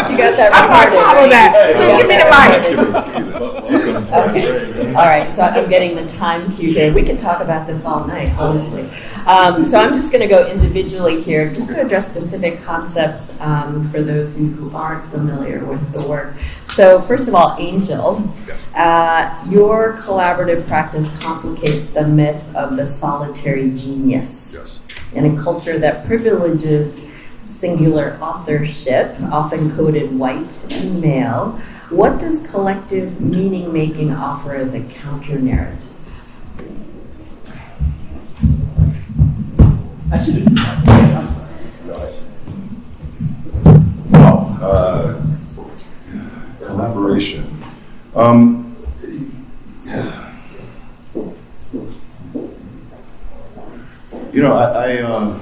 Speaker 3: You got that recorded.
Speaker 5: Follow that. Give me the mic.
Speaker 3: Okay. All right, so I'm getting the time cue here. We can talk about this all night, honestly. So I'm just going to go individually here, just to address specific concepts for those who aren't familiar with the work. So first of all, Angel, your collaborative practice complicates the myth of the solitary genius.
Speaker 8: Yes.
Speaker 3: In a culture that privileges singular authorship, often coded white and male, what does collective meaning-making offer as a counter-narrative?
Speaker 9: I should have decided. I'm sorry.
Speaker 8: Collaboration. I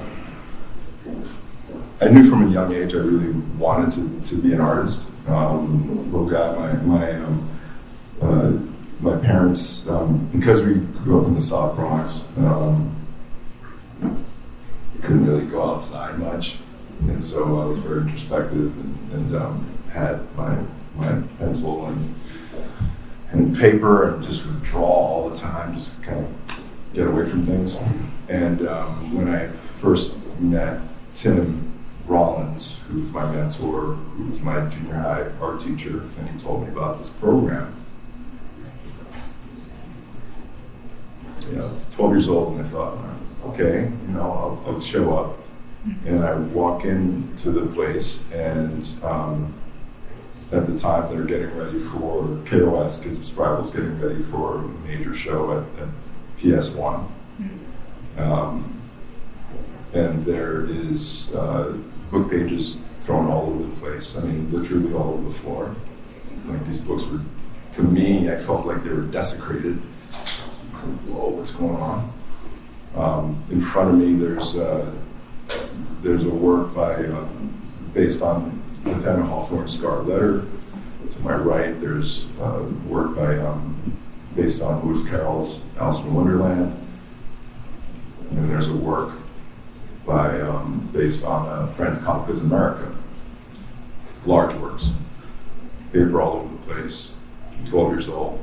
Speaker 8: knew from a young age I really wanted to be an artist. Little guy, my parents, because we grew up in the South Bronx, couldn't really go outside much, and so I was very introspective and had my pencil and paper and just would draw all the time, just kind of get away from things. And when I first met Tim Rollins, who was my mentor, who was my junior high art teacher, and he told me about this program. I was 12 years old, and I thought, okay, I'll show up. And I walk into the place, and at the time they're getting ready for KOS, Kids of Scribbles, getting ready for a major show at PS1. And there is book pages thrown all over the place. I mean, literally all over the floor. Like, these books were, to me, I felt like they were desecrated. I was like, whoa, what's going on? In front of me, there's a work based on Nathaniel Hawthorne's Scarlet Letter. To my right, there's work based on Lewis Carroll's Alice in Wonderland. And then there's a work based on Franz Kafka's America. Large works. Paper all over the place. 12 years old.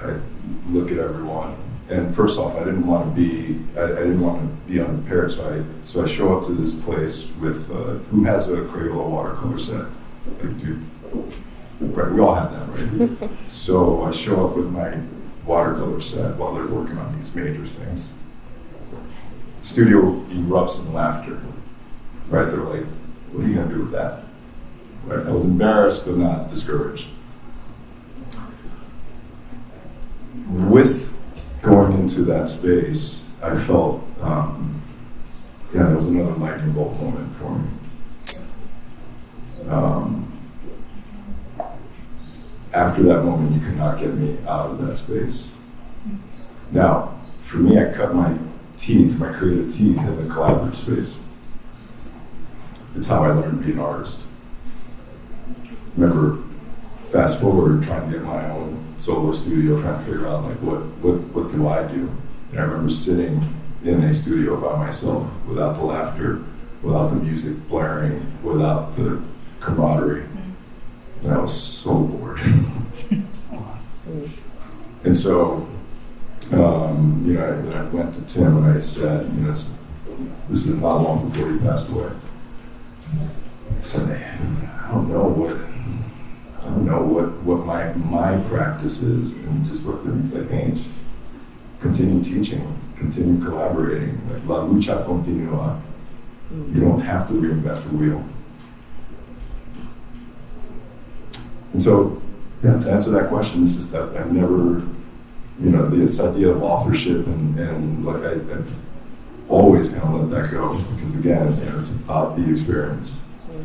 Speaker 8: I look at everyone, and first off, I didn't want to be unprepared, so I show up to this place with who has a Crayola watercolor set? Like, dude, right, we all have that, right? So I show up with my watercolor set while they're working on these major things. The studio erupts in laughter, right? They're like, what are you going to do with that? Right? I was embarrassed, but not discouraged. With going into that space, I felt, that was another lightning bolt moment for me. After that moment, you could not get me out of that space. Now, for me, I cut my creative teeth in the collaborative space. It's how I learned to be an artist. Remember, fast forward, trying to get my own solo studio, trying to figure out, like, what do I do? And I remember sitting in a studio by myself, without the laughter, without the music blaring, without the camaraderie. And I was so bored. And so, I went to Tim and I said, this is not long before he passed away. I said, I don't know what my practice is, and just looked at me and said, Ange, continue teaching, continue collaborating. Like, la lucha continua. You don't have to reinvent the wheel. And so, to answer that question, it's just that I've never, this idea of authorship and like I've always kind of let that go, because again, it's about the experience.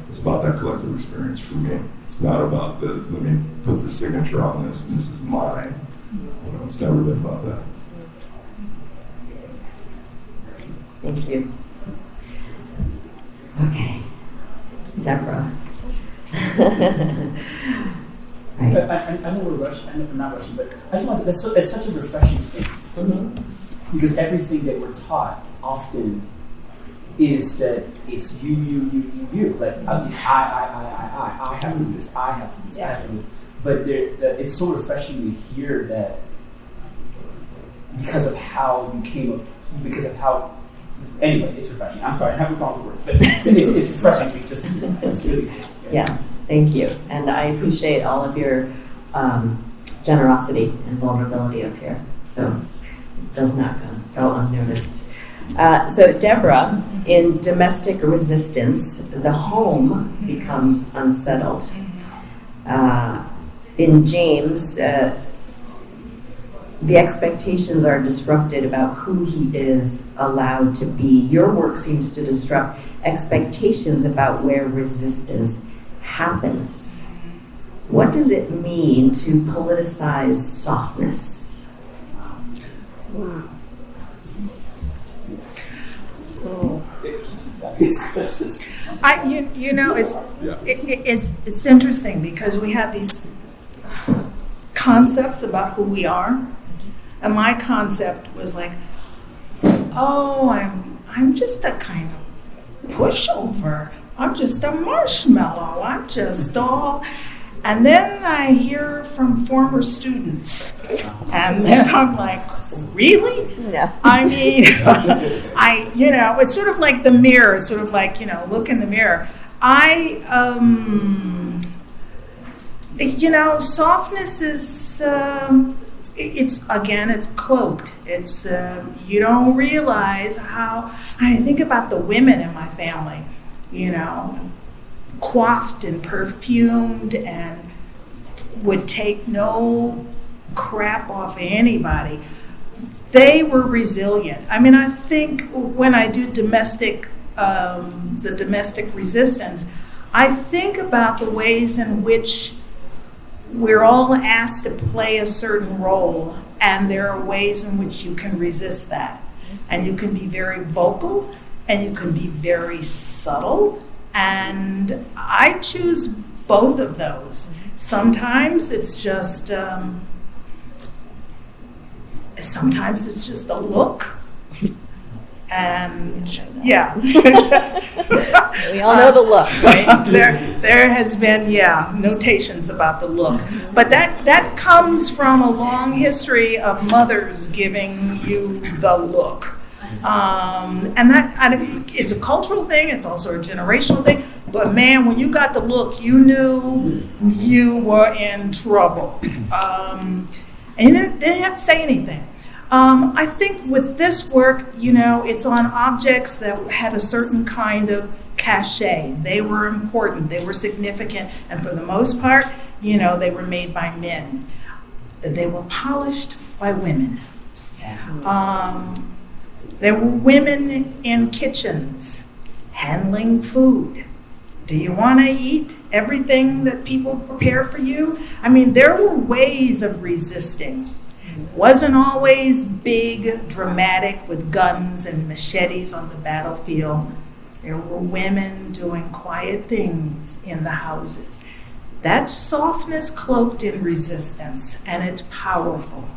Speaker 8: It's about that collective experience for me. It's not about let me put the signature on this and this is mine. It's never been about that.
Speaker 3: Thank you. Okay. Deborah. Right.
Speaker 9: I know we're rushing. I'm not rushing, but I just want to say it's such a refreshing thing.
Speaker 3: Mm-hmm.
Speaker 9: Because everything that we're taught often is that it's you. Like, it's I have to do this, I have to do this, I have to do this. But it's so refreshing to hear that because of how you came up, because of how, anyway, it's refreshing. I'm sorry, I haven't gone with words, but it's refreshing just to hear that. It's really good.
Speaker 3: Yes, thank you. And I appreciate all of your generosity and vulnerability up here. So it does not go unnoticed. So Deborah, in Domestic Resistance, the home becomes unsettled. In James, the expectations are disrupted about who he is allowed to be. Your work seems to disrupt expectations about where resistance happens. What does it mean to politicize softness?
Speaker 2: Wow.
Speaker 6: You know, it's interesting because we have these concepts about who we are, and my concept was like, oh, I'm just a kind of pushover. I'm just a marshmallow. I'm just all. And then I hear from former students, and then I'm like, really?
Speaker 3: Yeah.
Speaker 6: I mean, it's sort of like the mirror, sort of like, look in the mirror. Softness is, it's cloaked. It's, you don't realize how, I think about the women in my family, coiffed and perfumed and would take no crap off of anybody. They were resilient. I mean, I think when I do the domestic resistance, I think about the ways in which we're all asked to play a certain role, and there are ways in which you can resist that. And you can be very vocal, and you can be very subtle, and I choose both of those. Sometimes it's just a look, and yeah.
Speaker 3: We all know the look, right?
Speaker 6: There has been, notations about the look. But that comes from a long history of mothers giving you the look. It's a cultural thing, it's also a generational thing, but man, when you got the look, you knew you were in trouble. And you didn't have to say anything. I think with this work, it's on objects that had a certain kind of cachet. They were important, they were significant, and for the most part, they were made by men. They were polished by women. There were women in kitchens handling food. Do you want to eat everything that people prepare for you? I mean, there were ways of resisting. It wasn't always big, dramatic, with guns and machetes on the battlefield. There were women doing quiet things in the houses. That's softness cloaked in resistance, and it's powerful.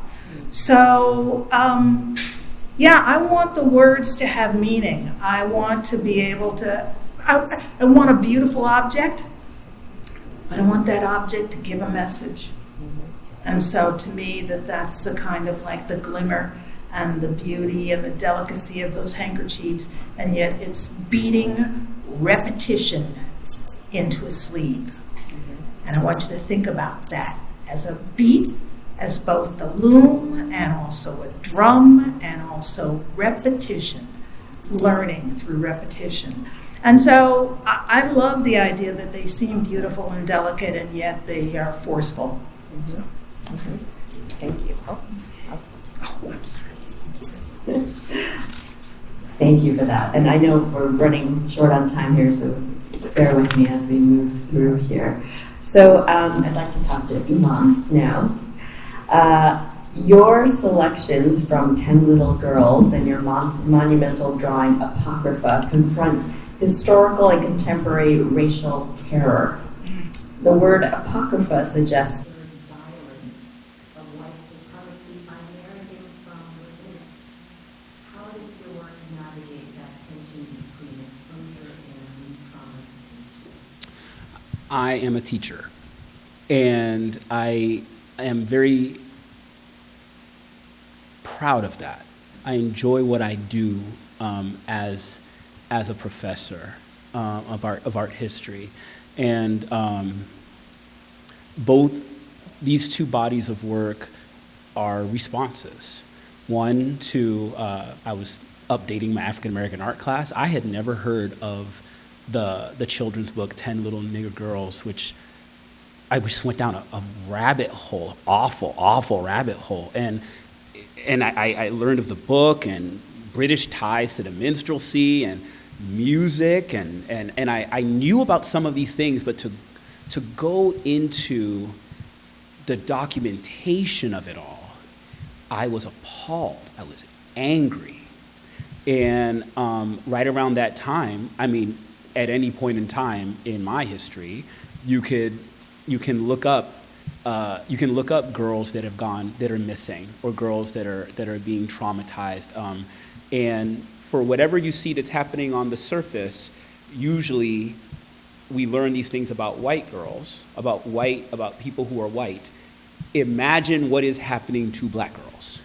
Speaker 6: So, I want the words to have meaning. I want to be able to, I want a beautiful object, but I want that object to give a message. And so to me, that's the kind of like the glimmer and the beauty and the delicacy of those handkerchiefs, and yet it's beating repetition into a sleeve. And I want you to think about that as a beat, as both the loom and also a drum and also repetition, learning through repetition. And so I love the idea that they seem beautiful and delicate, and yet they are forceful.
Speaker 3: Mm-hmm. Mm-hmm. Thank you.
Speaker 6: I'm sorry.
Speaker 3: Thank you for that. And I know we're running short on time here, so bear with me as we move through here. So I'd like to talk to Iman now. Your selections from 10 Little Girls and your monumental drawing Apocrypha confront historical and contemporary racial terror. The word Apocrypha suggests violence of white supremacy by narrating from within. How does your work navigate that tension between exposure and promise?
Speaker 7: I am a teacher, and I am very proud of that. I enjoy what I do as a professor of art history, and both these two bodies of work are responses. One to I was updating my African American art class. I had never heard of the children's book 10 Little Nigger Girls, which I just went down a rabbit hole, awful rabbit hole, and I learned of the book and British ties to the minstrelsy and music, and I knew about some of these things, but to go into the documentation of it all, I was appalled. I was angry. And right around that time, I mean, at any point in time in my history, you can look up girls that are missing, or girls that are being traumatized. And for whatever you see that's happening on the surface, usually we learn these things about white girls, about people who are white. Imagine what is happening to black girls.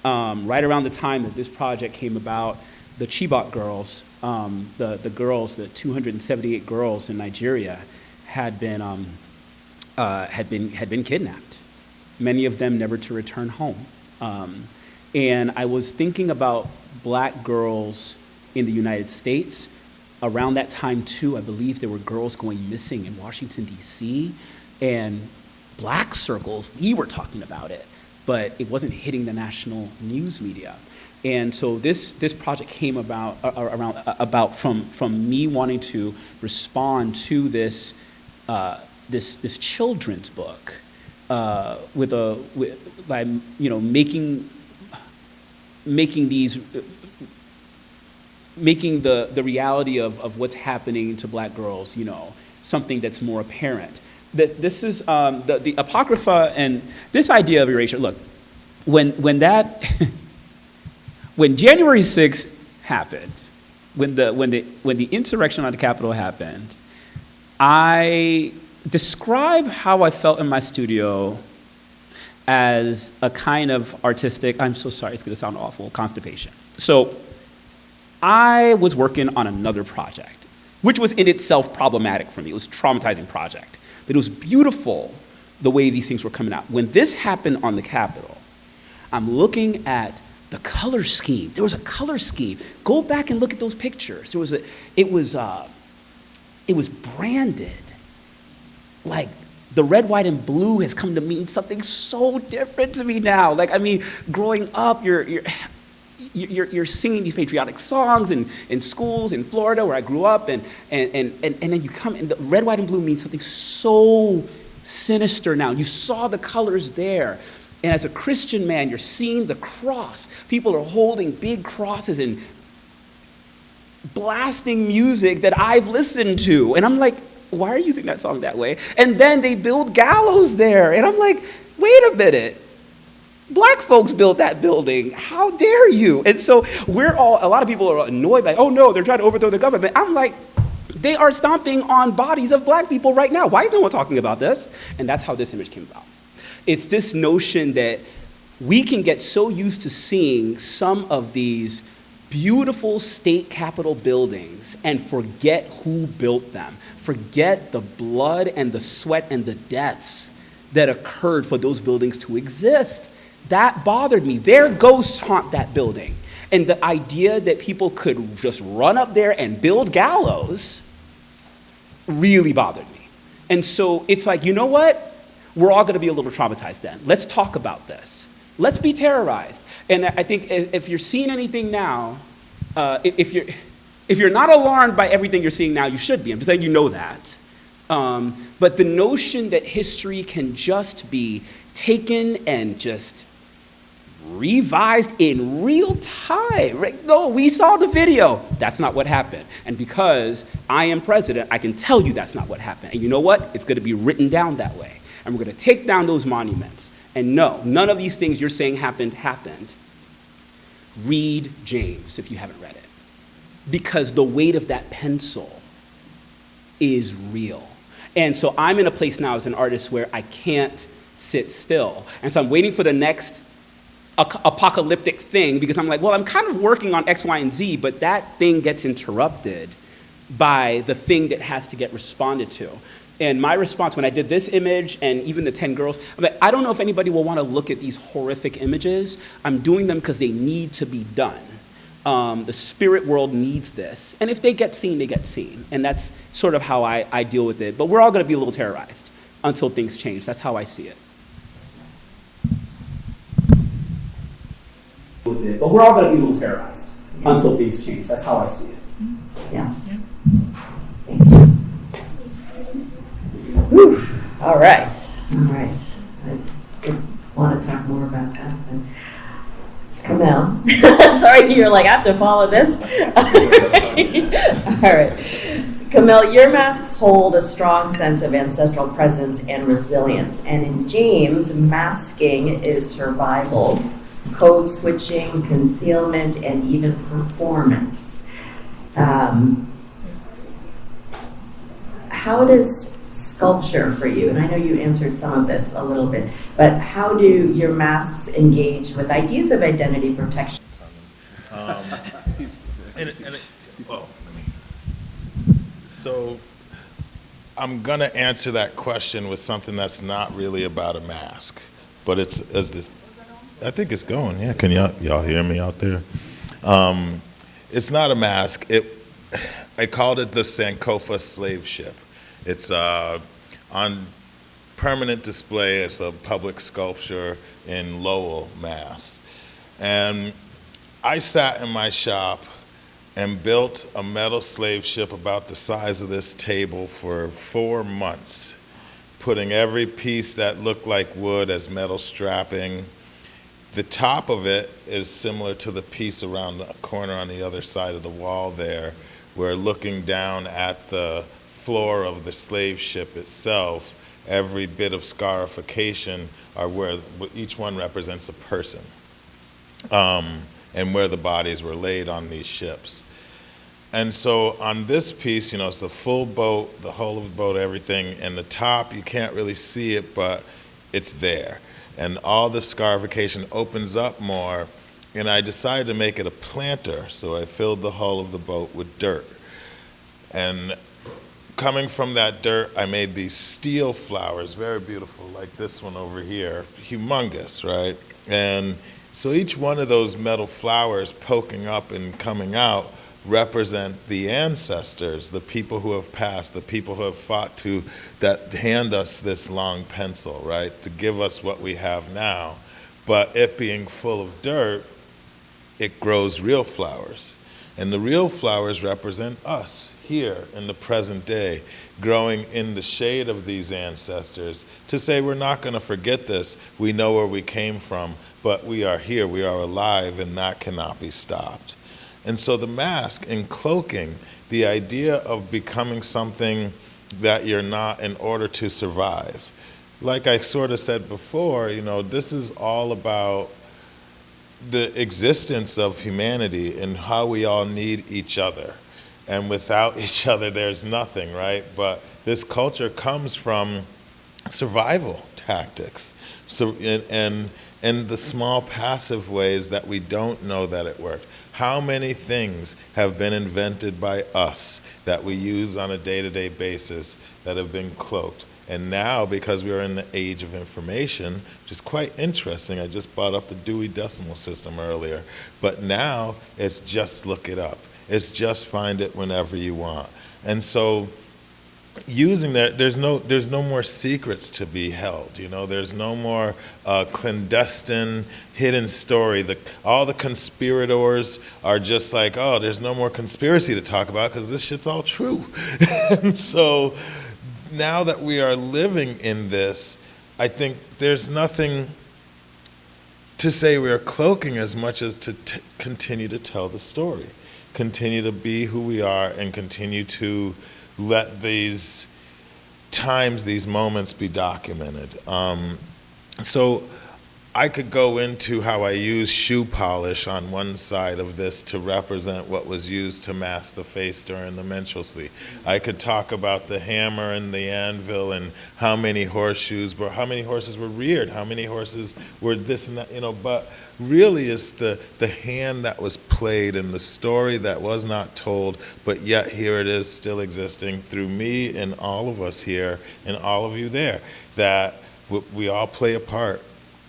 Speaker 7: Right around the time that this project came about, the Chibok girls, the 278 girls in Nigeria had been kidnapped. Many of them never to return home. And I was thinking about black girls in the United States. Around that time too, I believe there were girls going missing in Washington, D.C., and black circles, we were talking about it, but it wasn't hitting the national news media. And so this project came about from me wanting to respond to this children's book by making the reality of what's happening to black girls, something that's more apparent. This is the Apocrypha and this idea of erasure. Look, when January 6th happened, when the insurrection on the Capitol happened, I describe how I felt in my studio as a kind of artistic, I'm so sorry, it's gonna sound awful, constipation. So I was working on another project, which was in itself problematic for me. It was a traumatizing project, but it was beautiful the way these things were coming out. When this happened on the Capitol, I'm looking at the color scheme. There was a color scheme. Go back and look at those pictures. It was branded. Like the red, white, and blue has come to mean something so different to me now. Like, I mean, growing up, you're singing these patriotic songs in schools in Florida where I grew up, and then you come, and the red, white, and blue means something so sinister now. You saw the colors there. And as a Christian man, you're seeing the cross. People are holding big crosses and blasting music that I've listened to. And I'm like, why are you using that song that way? And then they build gallows there. And I'm like, wait a minute. Black folks built that building. How dare you? And so a lot of people are annoyed by, oh no, they're trying to overthrow the government. I'm like, they are stomping on bodies of black people right now. Why is no one talking about this? And that's how this image came about. It's this notion that we can get so used to seeing some of these beautiful state capitol buildings and forget who built them, forget the blood and the sweat and the deaths that occurred for those buildings to exist. That bothered me. Their ghosts haunt that building. And the idea that people could just run up there and build gallows really bothered me. And so it's like, you know what? We're all going to be a little traumatized then. Let's talk about this. Let's be terrorized. And I think if you're seeing anything now, if you're not alarmed by everything you're seeing now, you should be. I'm just saying you know that. But the notion that history can just be taken and just revised in real time. Right? No, we saw the video. That's not what happened. And because I am president, I can tell you that's not what happened. And you know what? It's going to be written down that way. And we're going to take down those monuments. And no, none of these things you're saying happened. Read James if you haven't read it. Because the weight of that pencil is real. And so I'm in a place now as an artist where I can't sit still. And so I'm waiting for the next apocalyptic thing because I'm like, well, I'm kind of working on X, Y, and Z, but that thing gets interrupted by the thing that has to get responded to. And my response when I did this image and even the 10 girls, I'm like, I don't know if anybody will want to look at these horrific images. I'm doing them because they need to be done. The spirit world needs this. And if they get seen, they get seen. And that's sort of how I deal with it. But we're all going to be a little terrorized until things change. That's how I see it.
Speaker 9: But we're all going to be a little terrorized until things change. That's how I see it.
Speaker 3: Yes. Thank you. Whew. All right. I want to talk more about that. Then come Camille. Sorry, you're like, I have to follow this. All right. Camille, your masks hold a strong sense of ancestral presence and resilience. And in James, masking is survival, code switching, concealment, and even performance. How does sculpture for you, and I know you answered some of this a little bit, but how do your masks engage with ideas of identity protection?
Speaker 10: So I'm going to answer that question with something that's not really about a mask, but it's as this. I think it's going. Yeah, can y'all hear me out there? It's not a mask. I called it the Sankofa slave ship. It's on permanent display as a public sculpture in Lowell, Mass. And I sat in my shop and built a metal slave ship about the size of this table for 4 months, putting every piece that looked like wood as metal strapping. The top of it is similar to the piece around the corner on the other side of the wall there, where looking down at the floor of the slave ship itself, every bit of scarification are where each one represents a person, and where the bodies were laid on these ships. And so on this piece, it's the full boat, the hull of the boat, everything, and the top, you can't really see it, but it's there. And all the scarification opens up more, and I decided to make it a planter, so I filled the hull of the boat with dirt. And coming from that dirt, I made these steel flowers, very beautiful, like this one over here, humongous, right? And so each one of those metal flowers poking up and coming out represent the ancestors, the people who have passed, the people who have fought that hand us this long pencil, right, to give us what we have now. But it being full of dirt, it grows real flowers. And the real flowers represent us here in the present day, growing in the shade of these ancestors, to say we're not going to forget this, we know where we came from, but we are here, we are alive, and that cannot be stopped. And so the mask and cloaking, the idea of becoming something that you're not in order to survive. Like I sort of said before, this is all about the existence of humanity and how we all need each other. And without each other, there's nothing, right? But this culture comes from survival tactics. So, and the small passive ways that we don't know that it worked. How many things have been invented by us that we use on a day-to-day basis that have been cloaked? And now, because we are in the age of information, which is quite interesting, I just brought up the Dewey Decimal System earlier, but now it's just look it up. It's just find it whenever you want. And so using that, there's no more secrets to be held. There's no more clandestine, hidden story. All the conspirators are just like, oh, there's no more conspiracy to talk about because this shit's all true. And so now that we are living in this, I think there's nothing to say we are cloaking as much as to continue to tell the story, continue to be who we are, and continue to let these times, these moments be documented. So I could go into how I use shoe polish on one side of this to represent what was used to mask the face during the minstrelsy. I could talk about the hammer and the anvil and how many horses were reared, how many horses were this and that, but really it's the hand that was played and the story that was not told, but yet here it is still existing through me and all of us here and all of you there, that we all play a part.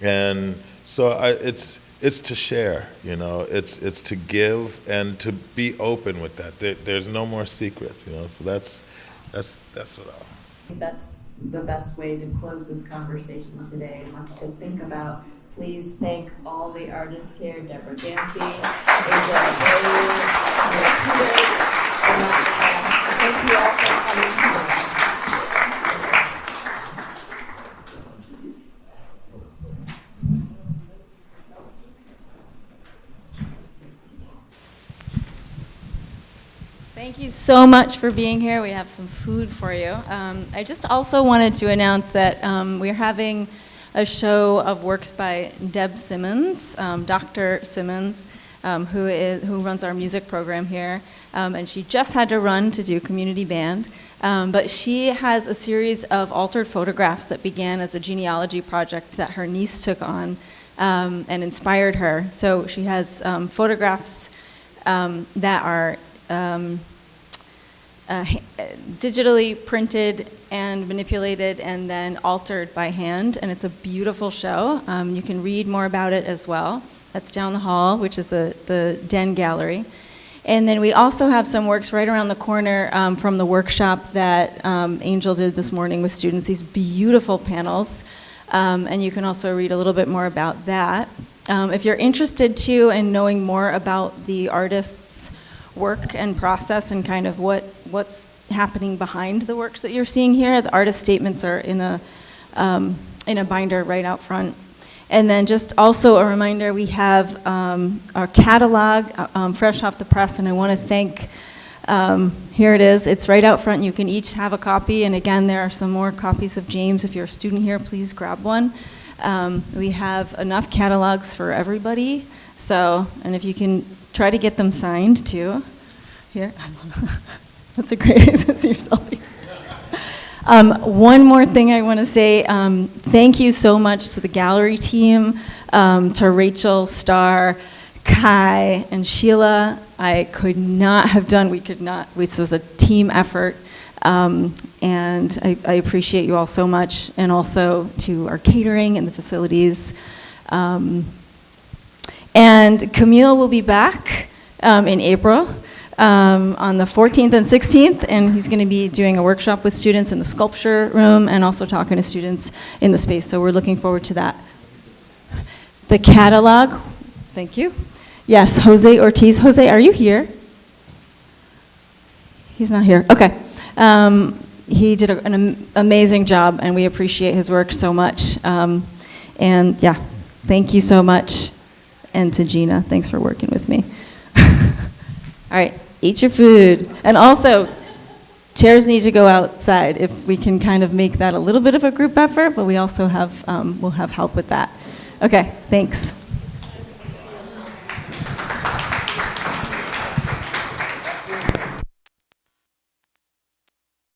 Speaker 10: And so it's to share, it's to give and to be open with that. There's no more secrets, so that's what
Speaker 3: I think that's the best way to close this conversation today. I want you to think about, please thank all the artists here, Deborah Dancy, Asia thank you all for coming tonight.
Speaker 1: so much for being here. We have some food for you. I just also wanted to announce that we're having a show of works by Deb Simmons, Dr. Simmons, who runs our music program here. And she just had to run to do community band. But she has a series of altered photographs that began as a genealogy project that her niece took on and inspired her. So she has photographs that are digitally printed and manipulated and then altered by hand, and it's a beautiful show. You can read more about it as well. That's down the hall, which is the Den Gallery. And then we also have some works right around the corner from the workshop that Angel did this morning with students, these beautiful panels. And you can also read a little bit more about that. If you're interested too in knowing more about the artist's work and process and kind of what's happening behind the works that you're seeing here, the artist statements are in a binder right out front. And then just also a reminder, we have our catalog fresh off the press, and I want to thank, here it is, it's right out front, you can each have a copy, and again, there are some more copies of James. If you're a student here, please grab one. We have enough catalogs for everybody, so, and if you can try to get them signed too. Here, that's a great, see yourself. One more thing I want to say, thank you so much to the gallery team, to Rachel, Star, Kai, and Sheila. I could not have done, this was a team effort, and I appreciate you all so much, and also to our catering and the facilities. And Camille will be back in April. On the 14th and 16th, and he's going to be doing a workshop with students in the sculpture room and also talking to students in the space, so we're looking forward to that. The catalog, thank you. Yes, Jose Ortiz. Jose, are you here? He's not here. Okay. He did an amazing job, and we appreciate his work so much. And yeah, thank you so much. And to Gina, thanks for working with me. All right. Eat your food. And also, chairs need to go outside if we can kind of make that a little bit of a group effort, but we also have, we'll have help with that. Okay, thanks.